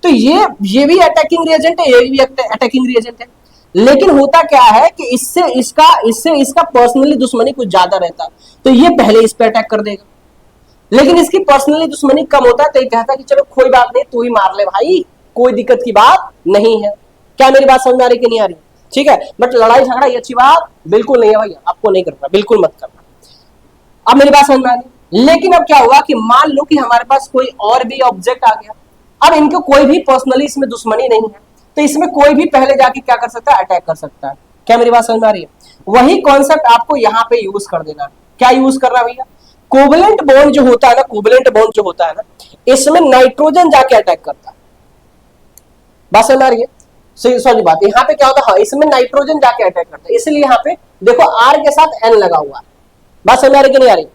Speaker 1: तो ये भी अटैकिंग रिएजेंट है, ये भी अटैकिंग रिएजेंट है। लेकिन होता क्या है कि इससे इसका पर्सनली दुश्मनी कुछ ज्यादा रहता है, तो ये पहले इस पे अटैक कर देगा। लेकिन इसकी पर्सनली दुश्मनी कम होता है, तो ये कहता है कि चलो कोई बात नहीं, तू ही मार ले भाई, कोई दिक्कत की बात नहीं है। क्या मेरी बात समझ में आ रही कि नहीं आ रही, ठीक है। बट लड़ाई झगड़ा ये अच्छी बात बिल्कुल नहीं है भैया, आपको नहीं करना, बिल्कुल मत करना। अब मेरी बात समझ में आ रही। लेकिन अब क्या हुआ कि मान लो कि हमारे पास कोई और भी ऑब्जेक्ट आ गया, अब इनको कोई भी पर्सनली इसमें दुश्मनी नहीं है, तो इसमें कोई भी पहले जाके क्या कर सकता है, अटैक कर सकता है। क्या मेरी बात समझ में आ रही है। वही कॉन्सेप्ट आपको यहाँ पे यूज कर देना। क्या यूज करना भैया, कोवलेंट बॉन्ड जो होता है ना, कोवलेंट बॉन्ड जो होता है ना, इसमें नाइट्रोजन जाके अटैक करता है। बात समझ में आ रही है, सॉरी बात, यहाँ पे क्या होता है, हाँ, इसमें नाइट्रोजन जाके अटैक करता है, इसलिए यहाँ पे देखो R के साथ N लगा हुआ है। बात समझ में आ रही कि नहीं आ रही।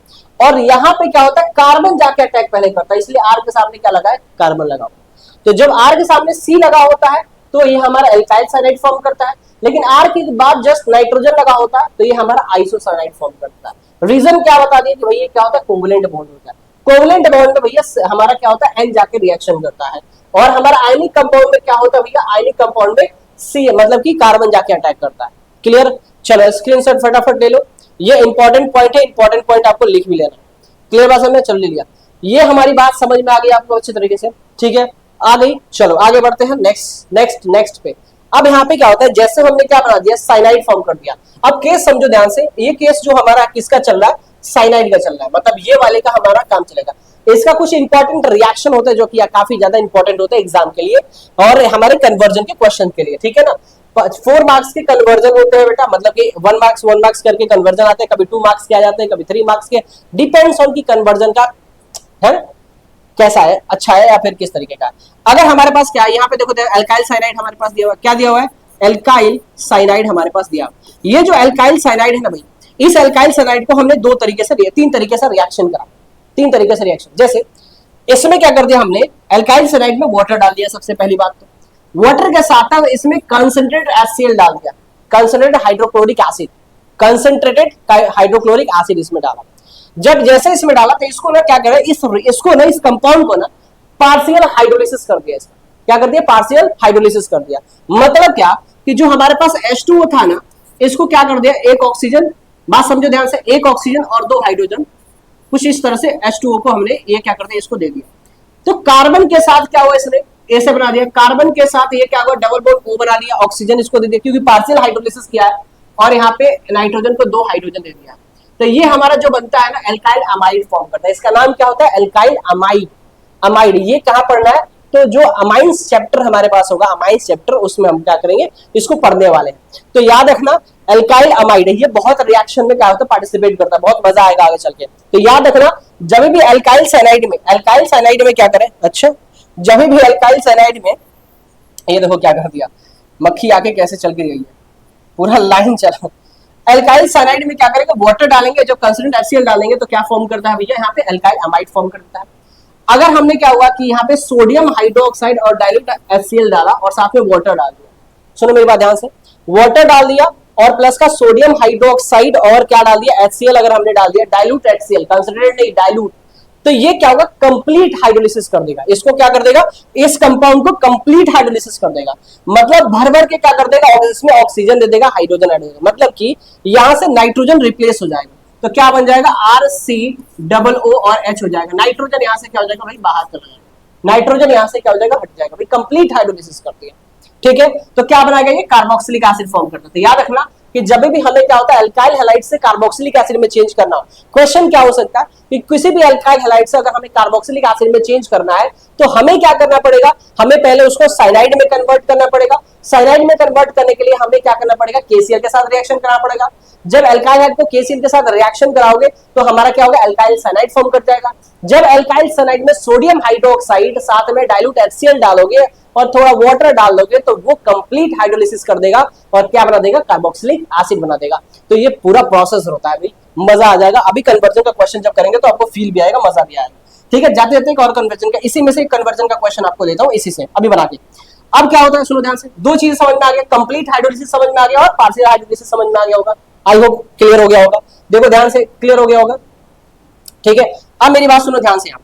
Speaker 1: और यहाँ पे क्या होता है, कार्बन जाके अटैक पहले करता है, इसलिए R के सामने क्या लगा है, कार्बन लगा हुआ। तो जब R के सामने C लगा होता है तो ये हमारा एल्काइल साइनाइड फॉर्म करता है, लेकिन R के बाद जस्ट नाइट्रोजन लगा होता है तो ये हमारा आइसोसाइनाइड फॉर्म करता है। रीजन क्या बता दिए कि भैया क्या होता है, कोवलेंट बॉन्ड होता है। कोवलेंट बॉन्ड में भैया हमारा क्या होता है, N जाके रिएक्शन करता है, और हमारा आयनिक कंपाउंड में क्या होता है भैया, आयनिक कंपाउंड में C, मतलब कि कार्बन जाके अटैक करता है। क्लियर, चलो स्क्रीनशॉट फटाफट ले लो, ये इंपॉर्टेंट पॉइंट है, इंपॉर्टेंट पॉइंट आपको लिख भी लेना। क्लियर बात समझ, चल लिया, ये हमारी बात समझ में आ गई आपको अच्छे तरीके से, ठीक है, आ गई। चलो आगे बढ़ते हैं नेक्स्ट पे। अब यहाँ पे क्या होता है, जैसे हमने क्या बना दिया, साइनाइड फॉर्म कर दिया। अब केस समझो ध्यान से, ये केस जो हमारा किसका चल रहा है, साइनाइड का चल रहा है, मतलब ये वाले का हमारा काम चलेगा। इसका कुछ इंपॉर्टेंट रिएक्शन होता है जो कि काफी ज्यादा इंपॉर्टेंट होता है एग्जाम के लिए और हमारे कन्वर्जन के क्वेश्चन के लिए, ठीक है ना। 4 मार्क्स के कन्वर्जन होते हैं बेटा, मतलब कि 1 मार्क्स करके कन्वर्जन आते हैं, कभी 2 मार्क्स के आ जाते हैं, कभी 3 मार्क्स के, डिपेंड्स ऑन की कन्वर्जन का है कैसा है, अच्छा है या फिर किस तरीके का है। अगर हमारे पास क्या है यहाँ पे देखो, एल्काइल साइनाइड हमारे पास दिया हुआ, क्या दिया हुआ है, एल्काइल साइनाइड हमारे पास दिया। ये जो एल्काइल साइनाइड है ना भाई, इस एल्काइल साइनाइड को हमने 2 तरीके से, 3 तरीके से रिएक्शन करा, 3 तरीके से रिएक्शन। जैसे इसमें क्या कर दिया हमने, एल्काइल साइनाइड में वाटर डाल दिया सबसे पहली बात, तो वाटर के साथ इसमें कंसंट्रेटेड HCl डाल दिया, concentrated hydrochloric acid, concentrated hydrochloric acid इसमें डाला। जब जैसे इसमें डाला तो इसको ना क्या करे, इसको ना, इस कंपाउंड को ना पार्शियल हाइड्रोलिसिस कर दिया। इसका क्या कर दिया, पार्शियल हाइड्रोलिसिस कर दिया। मतलब क्या कि जो हमारे पास H2O था ना, इसको क्या कर दिया, एक ऑक्सीजन, बात समझो ध्यान से, एक ऑक्सीजन और 2 हाइड्रोजन, कुछ इस तरह से H2O को हमने ये क्या कर दिया, इसको दे दिया। तो कार्बन के साथ क्या हुआ, इसने ऐसे बना दिया, कार्बन के साथ ये क्या हुआ, डबल बॉन्ड O बना दिया, ऑक्सीजन इसको दे दिया क्योंकि पार्शियल हाइड्रोलिसिस किया है, और यहाँ पे नाइट्रोजन को 2 हाइड्रोजन दे दिया। तो ये हमारा जो बनता है ना, एल्काइल अमाइड फॉर्म करता है। इसका नाम क्या होता है, एल्काइल अमाइड। अमाइड ये कहाँ पढ़ना है, तो जो अमाइंस चैप्टर हमारे पास होगा, अमाइंस चैप्टर, उसमें हम क्या करेंगे, इसको पढ़ने वाले हैं। तो याद रखना, एल्काइल अमाइड ये बहुत रिएक्शन में क्या होता है, पार्टिसिपेट करता है, बहुत मजा आएगा आगे चल के। तो याद रखना, जब भी एल्काइल साइनाइड में क्या करें, अच्छा जब भी एल्काइल साइनाइड में, ये देखो क्या कर दिया, मक्खी आके कैसे चल के गई है, पूरा लाइन चला। एल्काइल साइनाइड में क्या करेंगे, वाटर डालेंगे, जो कंसंट्रेटेड HCl डालेंगे तो क्या फॉर्म करता है भैया, यहाँ पे एल्काइल अमाइड फॉर्म करता है। अगर हमने क्या हुआ कि यहाँ पे सोडियम हाइड्रोक्साइड और डाइल्यूट HCl डाला और साथ में वाटर डाल दिया, सुनो मेरी बात ध्यान से, वाटर डाल दिया और प्लस का सोडियम हाइड्रोक्साइड और क्या डाल दिया, HCl अगर हमने डाल दिया, डाइल्यूट HCl, कंसंट्रेटेड नहीं डाइल्यूट, तो ये क्या होगा, कंप्लीट हाइड्रोलिसिस कर देगा। इसको क्या कर देगा, इस कंपाउंड को कंप्लीट हाइड्रोलिसिस कर देगा, मतलब भर भर के क्या कर देगा, इसमें ऑक्सीजन दे देगा, हाइड्रोजन ऐड हो जाएगा, मतलब कि यहां से नाइट्रोजन रिप्लेस हो जाएगा। तो क्या बन जाएगा, RCOO और H हो जाएगा। नाइट्रोजन यहां से क्या हो जाएगा भाई, बाहर चला जाएगा, नाइट्रोजन यहां से क्या हो जाएगा, हट जाएगा भाई, कंप्लीट हाइड्रोलिसिस कर दिया। ठीक है, तो क्या बनाएगा, ये कार्बोक्सिलिक एसिड फॉर्म करता है। याद रखना कि जब भी हमें क्या होता है, अल्काइल हैलाइड से कार्बोक्सिलिक एसिड में चेंज करना हो, क्वेश्चन क्या हो सकता है कि किसी भी अल्काइल हैलाइड से अगर हमें कार्बोक्सिलिक एसिड में चेंज करना है तो हमें क्या करना पड़ेगा, हमें पहले उसको साइनाइड में कन्वर्ट करना पड़ेगा। साइनाइड में कन्वर्ट करने के लिए हमें क्या करना पड़ेगा, KCl के साथ रिएक्शन करना पड़ेगा। जब अल्काइल हैलाइड को KCl के साथ रिएक्शन कराओगे तो हमारा क्या होगा, अल्काइल साइनाइड फॉर्म कर जाएगा। जब अल्काइल साइनाइड में सोडियम हाइड्रोक्साइड साथ में डाइल्यूट HCl डालोगे और थोड़ा वाटर डाल दोगे तो वो कंप्लीट हाइड्रोलिसिस कर देगा और क्या बना देगा, कार्बोक्सिलिक एसिड बना देगा। तो ये पूरा प्रोसेस होता है भाई, मजा आ जाएगा। अभी कन्वर्जन का क्वेश्चन जब करेंगे तो आपको फील भी आएगा, मजा भी आएगा। ठीक है, जाते जाते एक और कन्वर्जन का, इसी में से कन्वर्जन का क्वेश्चन आपको देता हूँ, इसी से अभी बना के। अब क्या होता है, सुनो ध्यान से, 2 चीजें समझ में आ गया, कंप्लीट हाइड्रोलिसिस समझ में आ गया और पार्शियल हाइड्रोलिसिस समझ में आ गया होगा। आई होप क्लियर हो गया होगा, देखो ध्यान से, क्लियर हो गया होगा। ठीक है, अब मेरी बात सुनो ध्यान से। यहाँ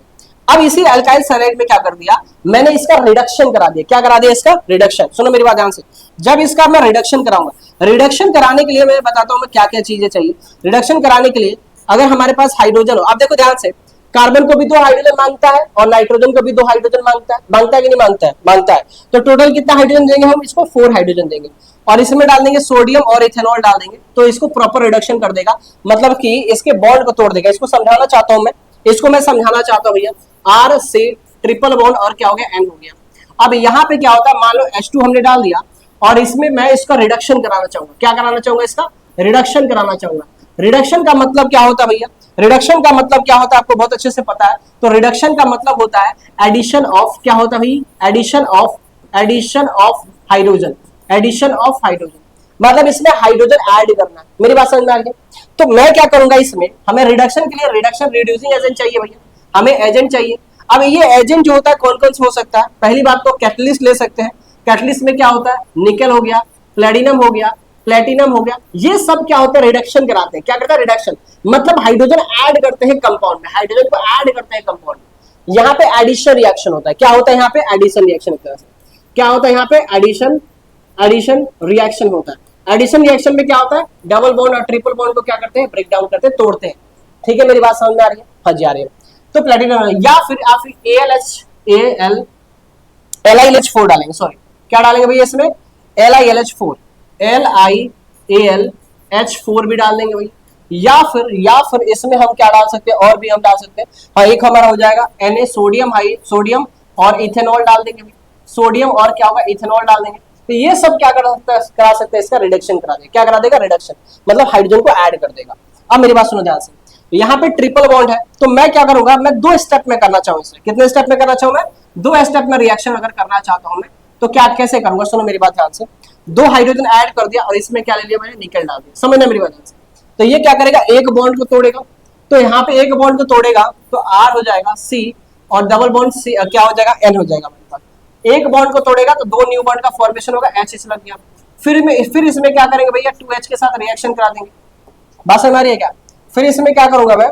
Speaker 1: अब इसी अल्काइल साइनाइड में क्या कर दिया, मैंने इसका रिडक्शन करा दिया। क्या करा दिया, इसका रिडक्शन। सुनो मेरी बात ध्यान से, जब इसका मैं रिडक्शन कराऊंगा, रिडक्शन कराने के लिए मैं बताता हूं मैं क्या क्या चीजें चाहिए। रिडक्शन कराने के लिए अगर हमारे पास हाइड्रोजन हो, आप देखो ध्यान से, कार्बन को भी 2 हाइड्रोजन मांगता है और नाइट्रोजन को भी 2 हाइड्रोजन मांगता है कि नहीं मांगता है, मांगता है। तो टोटल कितना हाइड्रोजन देंगे हम, इसको 4 हाइड्रोजन देंगे और इसमें डाल देंगे सोडियम और इथेनॉल डाल देंगे, तो इसको प्रॉपर रिडक्शन कर देगा, मतलब कि इसके बॉन्ड को तोड़ देगा। इसको समझाना चाहता हूं मैं, इसको मैं समझाना चाहता हूं भैया, R से ट्रिपल बॉन्ड और क्या हो गया, N हो गया। अब यहाँ पे क्या होता है, मान लो H2 हमने डाल दिया और इसमें मैं इसका रिडक्शन कराना चाहूंगा। क्या कराना चाहूंगा, इसका रिडक्शन कराना चाहूंगा। रिडक्शन का मतलब क्या होता है भैया, रिडक्शन का मतलब क्या होता है आपको बहुत अच्छे से पता है। तो रिडक्शन का मतलब होता है एडिशन ऑफ, क्या होता है भाई, addition of hydrogen, addition of hydrogen, मतलब इसमें हाइड्रोजन ऐड करना। मेरी बात समझ में आ गई। तो मैं क्या करूंगा, इसमें हमें रिडक्शन के लिए रिडक्शन रिड्यूसिंग एजेंट चाहिए भैया, हमें एजेंट चाहिए। अब ये एजेंट जो होता है कौन कौन से हो सकता है, पहली बात तो कैटलिस्ट ले सकते हैं। कैटलिस्ट में क्या होता है, निकल हो गया, प्लेटिनम हो गया, प्लेटिनम हो गया, ये सब क्या होता है, रिडक्शन कराते हैं। क्या करता है, रिडक्शन मतलब हाइड्रोजन ऐड करते हैं कंपाउंड में, हाइड्रोजन को ऐड करते हैं कंपाउंड में। यहाँ पे एडिशन रिएक्शन होता है। क्या होता है यहाँ पे, एडिशन रिएक्शन। क्या होता है यहाँ पे, एडिशन रिएक्शन होता है। एडिशन रिएक्शन में क्या होता है, डबल बॉन्ड और ट्रिपल बॉन्ड को क्या करते हैं, ब्रेक डाउन करते हैं, तोड़ते हैं। ठीक है, मेरी बात समझ में आ रही है, हाँ जी आ रही है। तो प्लेटिनम या फिर LiLH4 डालेंगे, सॉरी क्या डालेंगे भैया इसमें, LiLH4 भी डाल देंगे भाई। या फिर इसमें हम क्या डाल सकते हैं, और भी हम डाल सकते हैं। हाँ, एक हमारा हो जाएगा Na, सोडियम और इथेनॉल डाल देंगे भाई, सोडियम और क्या होगा, इथेनॉल डाल देंगे। तो ये सब क्या करा सकता है, इसका रिडक्शन करा देगा। क्या करा देगा? रिडक्शन, मतलब हाइड्रोजन को ऐड कर देगा। अब मेरी बात सुनो ध्यान से, यहाँ पे ट्रिपल बॉन्ड है, तो मैं क्या करूंगा, मैं 2 स्टेप में करना चाहूँ इसे। कितने स्टेप में करना चाहूँ मैं? 2 स्टेप में रिएक्शन अगर करना चाहता हूँ मैं, तो क्या कैसे करूंगा, सुनो मेरी बात ध्यान से। 2 हाइड्रोजन ऐड कर दिया और इसमें क्या ले लिया मैंने, निकल डाल दिया। समझना मेरी बात ध्यान से। तो ये क्या करेगा, एक बॉन्ड को तोड़ेगा, तो यहाँ पे एक बॉन्ड को तोड़ेगा तो R हो जाएगा C, और डबल बॉन्ड C क्या हो जाएगा, N हो जाएगा मेरे पास। एक बॉन्ड को तोड़ेगा तो 2 न्यू बॉन्ड का फॉर्मेशन होगा, H इस लग गया। फिर इसमें क्या करेंगे भैया, 2H के साथ रिएक्शन करा देंगे। बात समझ आ रही है क्या? फिर इसमें क्या करूंगा मैं,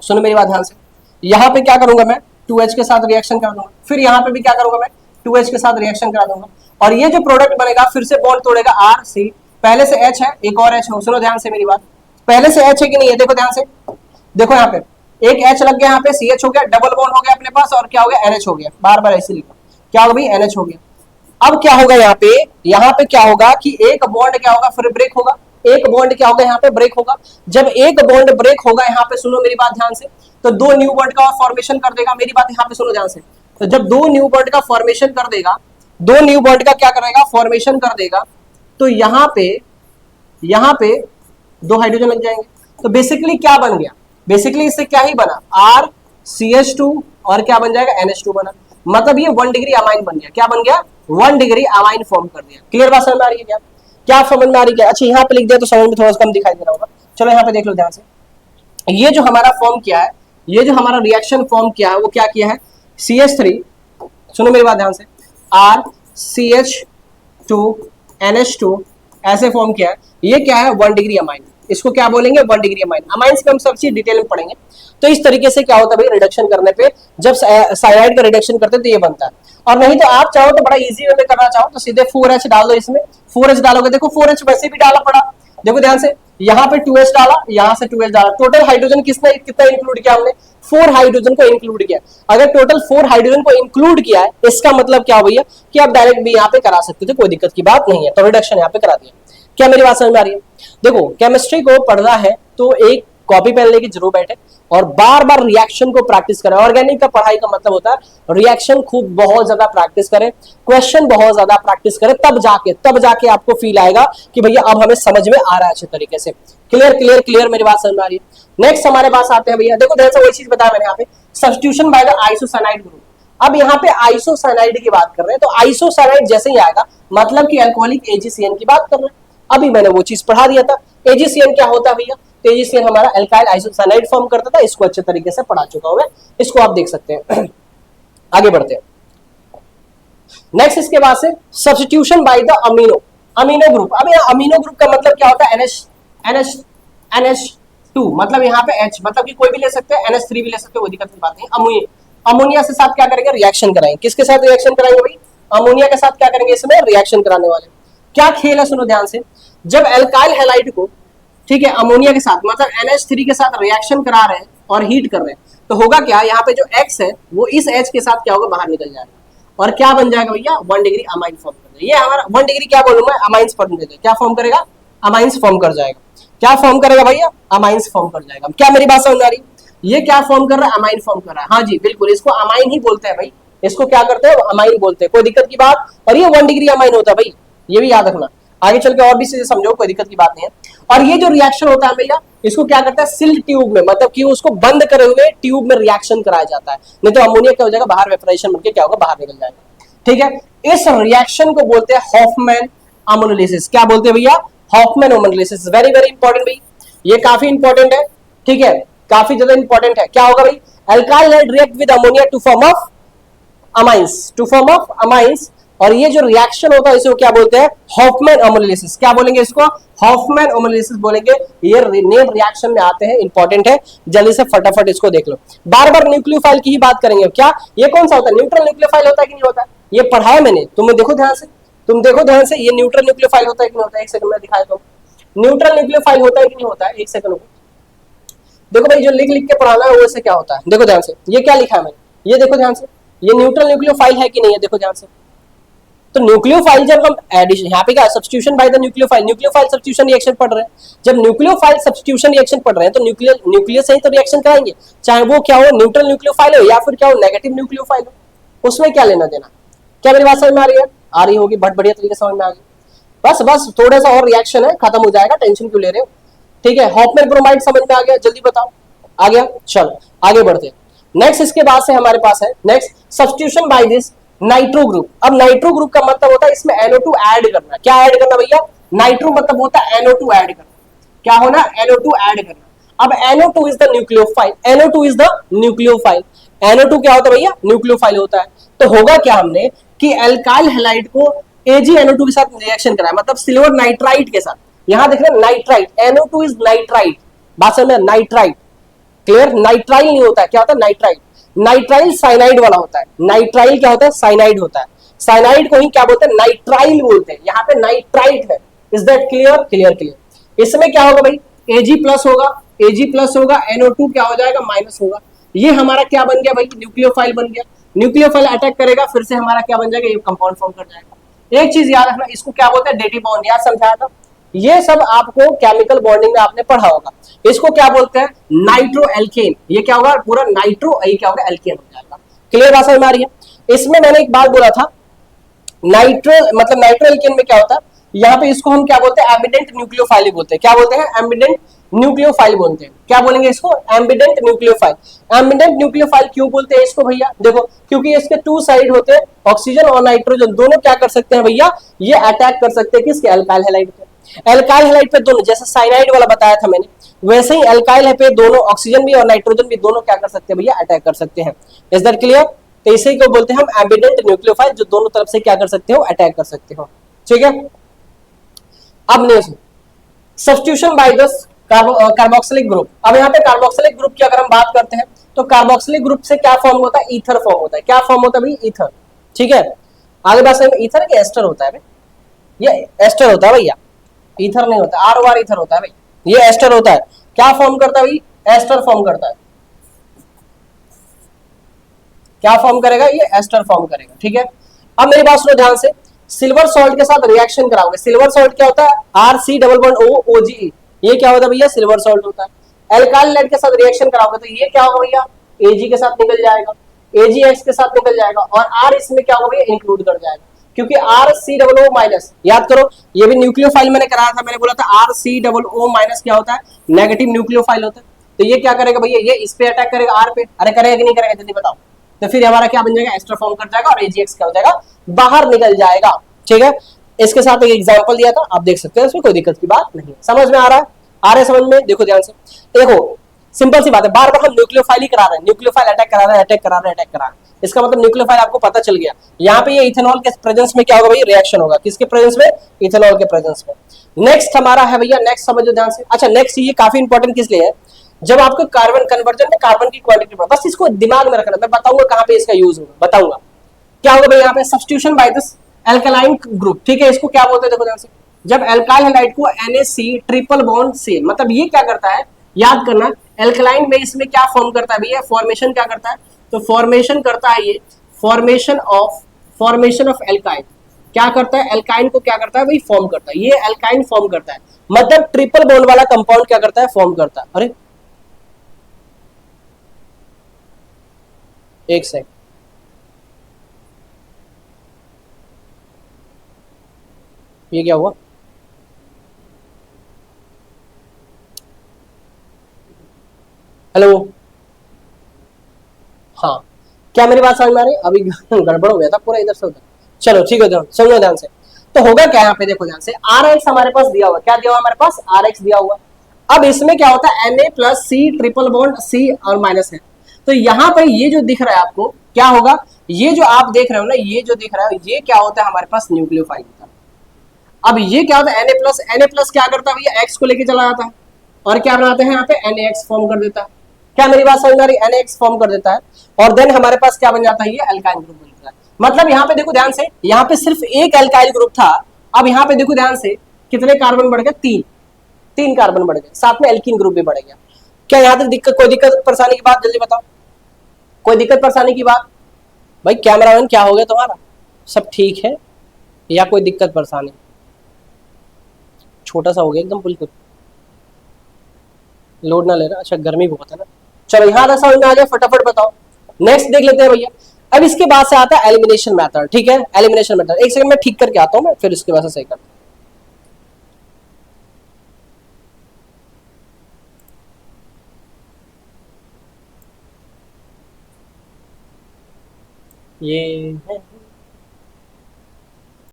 Speaker 1: सुनो मेरी बात ध्यान से, यहाँ पे क्या करूंगा मैं, 2H के साथ रिएक्शन करा दूंगा। फिर यहाँ पे भी क्या करूंगा मैं, 2H के साथ रिएक्शन करा दूंगा, और ये जो प्रोडक्ट बनेगा फिर से बॉन्ड तोड़ेगा R C, पहले से H है, एक और H है। सुनो ध्यान से मेरी बात, पहले से H है कि नहीं है, देखो ध्यान से, देखो यहाँ पे एक H लग गया, यहाँ पे CH हो गया, डबल बॉन्ड हो गया अपने पास, और क्या हो गया, NH हो गया। बार बार ऐसे लिखो, क्या होगा भाई, NH हो गया। अब क्या होगा यहाँ पे क्या होगा कि एक बॉन्ड क्या होगा, फिर ब्रेक होगा। एक बॉन्ड क्या होगा, यहाँ पे ब्रेक होगा। जब एक बॉन्ड ब्रेक होगा यहाँ पे, सुनो मेरी बात ध्यान से, तो 2 न्यू बॉन्ड का फॉर्मेशन कर देगा। मेरी बात यहाँ पे सुनो ध्यान से, तो जब 2 न्यू बॉन्ड का फॉर्मेशन कर देगा, 2 न्यू बॉन्ड का क्या करेगा, फॉर्मेशन कर देगा, तो यहाँ पे 2 हाइड्रोजन लग जाएंगे। तो बेसिकली क्या बन गया, बेसिकली इससे क्या ही बना, RCH2 और क्या बन जाएगा, NH2 बना। मतलब ये 1 डिग्री अमाइन बन गया। क्या बन गया, 1 डिग्री अमाइन फॉर्म कर दिया। क्लियर बात समझ में आ रही है क्या? क्या समझ में आ रही है? अच्छा यहाँ पे लिख दिया तो समझ में थोड़ा सा कम दिखाई दे रहा होगा। चलो यहाँ पे देख लो ध्यान से, ये जो हमारा फॉर्म किया है, ये जो हमारा रिएक्शन फॉर्म किया है, वो क्या किया है, CH3, सुनो मेरी बात ध्यान से, RCH2 NH2 ऐसे फॉर्म किया है। ये क्या है, 1 डिग्री अमाइन। इसको क्या बोलेंगे, 1 डिग्री अमाइन। अमाइंस में हम सब चीज डिटेल में पढ़ेंगे। तो इस तरीके से क्या होता है भाई, रिडक्शन करने पे, जब साइनाइड का रिडक्शन करते हैं तो ये बनता है। और नहीं तो आप चाहो तो बड़ा इजी वे में करना चाहो तो सीधे 4H डाल दो इसमें। 4H डालोगे, देखो 4H वैसे भी डाला पड़ा, देखो ध्यान से, यहाँ पे 2H डाला, यहाँ से 2H डाला। टोटल हाइड्रोजन कितना इंक्लूड किया हमने, 4 हाइड्रोजन को इंक्लूड किया। अगर टोटल 4 हाइड्रोजन को इंक्लूड किया है, इसका मतलब क्या भैया कि आप डायरेक्ट भी यहाँ पे करा सकते थे, कोई दिक्कत की बात नहीं है। तो रिडक्शन यहाँ पे करा दिया। क्या मेरी बात समझ में आ रही है? देखो केमिस्ट्री को पढ़ना है तो एक कॉपी पेन लेके जरूर बैठे और बार बार रिएक्शन को प्रैक्टिस करें। ऑर्गेनिक का पढ़ाई का मतलब होता है रिएक्शन खूब बहुत ज्यादा प्रैक्टिस करें, क्वेश्चन बहुत ज्यादा प्रैक्टिस करें, तब जाके आपको फील आएगा कि भैया अब हमें समझ में आ रहा है अच्छे तरीके से। क्लियर मेरी बात समझ में आ रही है? नेक्स्ट हमारे पास आते हैं भैया, देखो ध्यान से, वही चीज बताया मैंने यहाँ पे, substitution by the isocyanide group. अब यहाँ पे आइसोसाइनाइड की बात कर रहे हैं, तो आइसोसाइनाइड जैसे ही आएगा मतलब कि अल्कोहलिक AgCN की बात कर रहे हैं। अभी मैंने वो चीज पढ़ा दिया था। AgCN क्या होता है भैया, तो AgCN हमारा एल्काइल आइसोसाइनाइड फॉर्म करता था। इसको अच्छे तरीके से पढ़ा चुका हूं मैं, इसको आप देख सकते हैं। आगे बढ़ते हैं। नेक्स्ट इसके बाद से substitution by the amino group. अब यहाँ अमीनो ग्रुप का मतलब क्या होता है, NH2, मतलब यहाँ पे H, मतलब कि कोई भी ले सकते हैं, NH3 भी ले सकते हैं, कोई दिक्कत की बात नहीं। अमोनिया से साथ क्या करेंगे, रिएक्शन कराएंगे। किसके साथ रिएक्शन कराएंगे भाई, अमोनिया के साथ क्या करेंगे, इसमें रिएक्शन कराने वाले। क्या खेल है, सुनो ध्यान से, जब एल्काइल हैलाइड को, ठीक है, अमोनिया के साथ मतलब NH3 के साथ रिएक्शन करा रहे हैं और हीट कर रहे हैं, तो होगा क्या, यहाँ पे जो X है वो इस H के साथ क्या होगा, बाहर निकल जाएगा और क्या बन जाएगा भैया, 1 डिग्री अमाइन फॉर्म कर देगा। ये हमारा 1 डिग्री क्या बोलूंगा, अमाइंस फॉर्म कर देगा। क्या फॉर्म करेगा, अमाइंस फॉर्म कर जाएगा। क्या फॉर्म करेगा भैया, अमाइंस फॉर्म कर जाएगा। क्या मेरी बात समझ आ रही, ये क्या फॉर्म कर रहा है, अमाइन फॉर्म कर रहा है। हाँ जी बिल्कुल, इसको अमाइन ही बोलते हैं भाई, इसको क्या करते हैं, अमाइन बोलते हैं, कोई दिक्कत की बात। और ये 1 डिग्री अमाइन होता है भाई, ये भी याद रखना। आगे चल के और भी चीजें समझो, कोई दिक्कत की बात नहीं है। और ये जो रिएक्शन होता है भैया, इसको क्या करता है, सिल्ड ट्यूब में, मतलब कि उसको बंद करे हुए ट्यूब में रिएक्शन कराया जाता है, नहीं तो अमोनिया क्या हो जाएगा, बाहर वेपराइजेशन बनके क्या होगा, बाहर निकल जाएगा। ठीक है, इस रिएक्शन को बोलते हैं हॉफमैन अमोनोलिसिस। क्या बोलते हैं भैया, Hofmann ammonolysis. Very very important भाई, ये काफी इंपॉर्टेंट है, ठीक है, काफी ज्यादा इंपॉर्टेंट है। क्या होगा भाई, alkyl had react with ammonia to form of amines, और ये जो रिएक्शन होता है इसको क्या बोलते हैं, हॉफमैन अमोनोलिसिस। क्या बोलेंगे इसको, हॉफमैन अमोनोलिसिस बोलेंगे। ये नेम रिएक्शन में आते हैं, इंपॉर्टेंट है, जल्दी से फटाफट इसको देख लो। बार बार न्यूक्लियोफाइल की ही बात करेंगे। क्या ये कौन सा होता है, न्यूट्रल न्यूक्लियोफाइल होता है कि नहीं होता है, ये पढ़ाया मैंने, तुम्हें देखो ध्यान से, ये न्यूट्रल न्यूक्लियोफाइल होता है कि नहीं होता है। एक सेकंड में दिखाया तो, न्यूट्रल न्यूक्लियोफाइल होता है कि नहीं होता है, एक सेकंड। देखो भाई, जो लिख के पढ़ाना है वो से क्या होता है, देखो ध्यान से, ये क्या लिखा है मैंने, ये देखो ध्यान से, ये न्यूट्रल न्यूक्लियोफाइल है कि नहीं है, देखो ध्यान से। तो न्यूक्लियोफाइल जब हम एडिशन, यहाँ पे क्या, substitution by the nucleophile substitution reaction पढ़ रहे हैं। जब न्यूक्लियोफाइल सब्स्टिट्यूशन रिएक्शन पढ़ रहे हैं तो न्यूक्लियस से ही तो रिएक्शन कराएंगे, चाहे वो क्या हो, न्यूट्रल न्यूक्लियोफाइल हो या फिर क्या हो, नेगेटिव न्यूक्लियोफाइल हो, उसमें क्या लेना देना। क्या मेरी बात समझ में आ रही है? आ रही होगी, बहुत बढ़िया तरीके से समझ में आ गई। बस बस थोड़ा सा और रिएक्शन है, खत्म हो जाएगा, टेंशन क्यों ले रहे हो। ठीक है, हॉफमैन ब्रोमाइड समझ में आ गया, जल्दी बताओ आ गया। चलो आगे बढ़ते हैं। नेक्स्ट इसके बाद से हमारे पास है next substitution by this nitro group. अब नाइट्रो ग्रुप का मतलब होता है इसमें NO2 ऐड करना। क्या ऐड करना भैया? नाइट्रो मतलब होता है NO2 ऐड करना। क्या होना? NO2 ऐड करना। अब NO2 is the nucleophile, NO2 is the nucleophile. NO2 क्या होता है भैया? न्यूक्लियोफाइल होता है। तो होगा क्या हमने कि एल्काइल हैलाइड को AgNO2 के साथ रिएक्शन कराया, मतलब सिल्वर नाइट्राइट के साथ। यहां देख रहे हैं नाइट्राइट, NO2 इज नाइट्राइट, बात समझ में? Nitrite, clear? नाइट्राइल नहीं होता है, क्या होता है? नाइट्राइल। नाइट्राइल साइनाइड वाला होता है। नाइट्राइल क्या होता है? साइनाइड होता है। साइनाइड को ही क्या बोलते हैं? नाइट्राइल बोलते हैं। यहाँ पे नाइट्राइट है। Is that clear? Clear clear. इसमें क्या होगा भाई? Ag प्लस होगा, Ag प्लस होगा, NO2 क्या हो जाएगा? माइनस होगा। ये हमारा क्या बन गया भाई? न्यूक्लियोफाइल बन गया। न्यूक्लियोफाइल अटैक करेगा, फिर से हमारा क्या बन जाएगा? ये कंपाउंड फॉर्म कर जाएगा। एक चीज याद रखना, इसको क्या बोलते हैं? डेटिव बॉन्ड, याद समझाया था। ये सब आपको केमिकल बॉन्डिंग में आपने पढ़ा होगा। इसको क्या बोलते हैं? Nitro alkene. ये क्या होगा? पूरा नाइट्रो, ये क्या होगा? एल्केन हो जाएगा। क्लियर बात समझ में आ रही है? इसमें मैंने एक बात बोला था, नाइट्रो मतलब नाइट्रो एल्केन में क्या होता है, यहाँ पे इसको हम क्या बोलते हैं? एम्बिडेंट न्यूक्लियोफाइल बोलते हैं। क्या बोलते हैं? एम्बिडेंट न्यूक्लियोफाइल बोलते हैं। क्या बोलेंगे इसको? Ambient nucleophile. एम्बिडेंट न्यूक्लियोफाइल क्यों बोलते हैं इसको भैया? देखो, क्योंकि इसके टू साइड होते हैं, ऑक्सीजन और नाइट्रोजन दोनों क्या कर सकते हैं भैया? ये अटैक कर सकते हैं किसके? एल्काइल हैलाइड पे। एल्काइल हैलाइड पे दोनों, जैसे साइनाइड वाला बताया था मैंने, वैसे ही एल्काइल पे दोनों, ऑक्सीजन भी और नाइट्रोजन भी दोनों क्या कर सकते हैं भैया? अटैक कर सकते हैं। Is that clear? तो इसे को बोलते हैं हम एम्बिडेंट न्यूक्लियोफाइल, जो दोनों तरफ से क्या कर सकते हो? अटैक कर सकते हो। ठीक है, अब next substitution by the carboxylic group. अब यहाँ पे कार्बोक्सिलिक ग्रुप की अगर हम बात करते हैं तो कार्बोक्सिलिक ग्रुप से क्या फॉर्म होता है? ईथर फॉर्म होता है। क्या फॉर्म होता है भाई? ईथर। ठीक है, आगे बात से ईथर के एस्टर होता है भाई, ये एस्टर होता है भैया, ईथर नहीं होता। ROR ईथर होता है भाई, ये एस्टर होता है। क्या फॉर्म करता है भाई? एस्टर फॉर्म करता है। क्या फॉर्म करेगा? ये एस्टर फॉर्म करेगा। ठीक है, अब मेरी बात सुनो ध्यान से, सिल्वर सॉल्ट के साथ रिएक्शन कराओगे। सिल्वर सॉल्ट क्या होता है? RC डबल बॉन्ड OOGE, ये क्या होता है भैया? सिल्वर सॉल्ट होता है। एल्काइल लेड के साथ रिएक्शन कराओगे तो ये क्या होगा भैया? Ag के साथ निकल जाएगा, AgX के साथ निकल जाएगा, और R इसमें क्या होगा भैया? इंक्लूड कर जाएगा, क्योंकि RCOO माइनस, याद करो ये भी न्यूक्लियोफाइल मैंने कराया था, मैंने बोला था RCOO माइनस क्या होता है? नेगेटिव न्यूक्लियोफाइल होता है। तो ये क्या करेगा भैया? ये इस पे अटैक करेगा, R पे। अरे करेगा कि नहीं करेगा? जल्दी बताओ। तो फिर हमारा क्या बन जाएगा? एस्टर फॉर्म कर जाएगा और AgX क्या हो जाएगा? बाहर निकल जाएगा। ठीक है, इसके साथ एक एग्जांपल दिया था, आप देख सकते हैं, इसमें कोई दिक्कत की बात नहीं है। समझ में आ रहा है? आ रहा है समझ में? देखो ध्यान से, देखो सिंपल सी बात है, बार बार हम न्यूक्लियोफाइल ही करा रहे हैं, न्यूक्लियोफाइल अटैक करा रहे हैं, अटैक करा रहे हैं, अटैक करा रहे हैं। इसका मतलब न्यूक्लियोफाइल आपको पता चल गया। यहाँ पे ये इथेनॉल के प्रेजेंस में क्या होगा भाई? रिएक्शन होगा। किसके प्रेजेंस में? इथेनॉल के प्रेजेंस में। नेक्स्ट हमारा है भैया, नेक्स्ट समझो ध्यान से। अच्छा, नेक्स्ट ये काफी इंपॉर्टेंट किस लिए है? जब आपको कार्बन कन्वर्जन में कार्बन की क्वांटिटी, बस इसको दिमाग में रखना, मैं बताऊंगा कहां पे इसका यूज होगा, बताऊंगा। क्या होगा भाई? यहाँ पे substitution by this alkaline group. ठीक है, इसको क्या बोलते हैं? देखो ध्यान से, जब एल्काइल हैलाइड को NaC ट्रिपल बॉन्ड से, मतलब ये क्या करता है, याद करना, एल्कलाइन में इसमें क्या फॉर्म करता है भैया? फॉर्मेशन क्या करता है? तो फॉर्मेशन करता है ये, फॉर्मेशन ऑफ एल्काइन। क्या करता है? एल्काइन को क्या करता है भाई? फॉर्म करता है। ये एल्काइन फॉर्म करता है, मतलब ट्रिपल बॉन्ड वाला कंपाउंड क्या करता है? फॉर्म करता है। अरे एक सेकंड, ये क्या हुआ? हेलो, हाँ, क्या मेरी बात समझ में आ रही है? अभी गड़बड़ हो गया था पूरा इधर से उधर। चलो ठीक है, समझो ध्यान से। तो होगा क्या यहाँ पे? देखो ध्यान से, RX हमारे पास दिया हुआ, क्या दिया हुआ हमारे पास? RX दिया हुआ। अब इसमें क्या होता है? Na plus C triple bond C और माइनस है। तो यहाँ पे ये जो दिख रहा है आपको, क्या होगा? ये जो आप देख रहे हो ना, ये जो दिख रहा है, ये क्या होता है? हमारे पास न्यूक्लियोफाइल होता है। अब ये क्या होता है? Na प्लस क्या करता है भैया? X को लेके चला जाता है, और क्या बनाते हैं यहाँ पे? NaX फॉर्म कर देता है। क्या मेरी बात समझ में आ रही? NaX फॉर्म कर देता है, और देन हमारे पास क्या बन जाता है? ये एल्काइल ग्रुप बन जाता है। मतलब यहाँ पे देखो ध्यान से, यहाँ पे सिर्फ एक एल्काइल ग्रुप था, अब यहाँ पे देखो ध्यान से, कितने कार्बन बढ़ गए? तीन कार्बन बढ़ गए, साथ में एल्कीन ग्रुप भी बढ़ गया। क्या यहाँ तक दिक्कत, कोई दिक्कत परेशानी की बात? जल्दी बताओ, कोई दिक्कत परेशानी की बात? भाई कैमरामैन क्या हो गया तुम्हारा? सब ठीक है या कोई दिक्कत परेशानी? छोटा सा हो गया एकदम, बिल्कुल लोड ना ले रहा। अच्छा, गर्मी बहुत है ना। चलो यहाँ तक समझ में आ गया, फटाफट बताओ। नेक्स्ट देख लेते हैं भैया, अब इसके बाद से आता है एलिमिनेशन मेथड, ठीक है, एलिमिनेशन मेथड। एक सेकंड में ठीक करके आता हूं मैं, फिर इसके बाद से सही करता हूं। ये है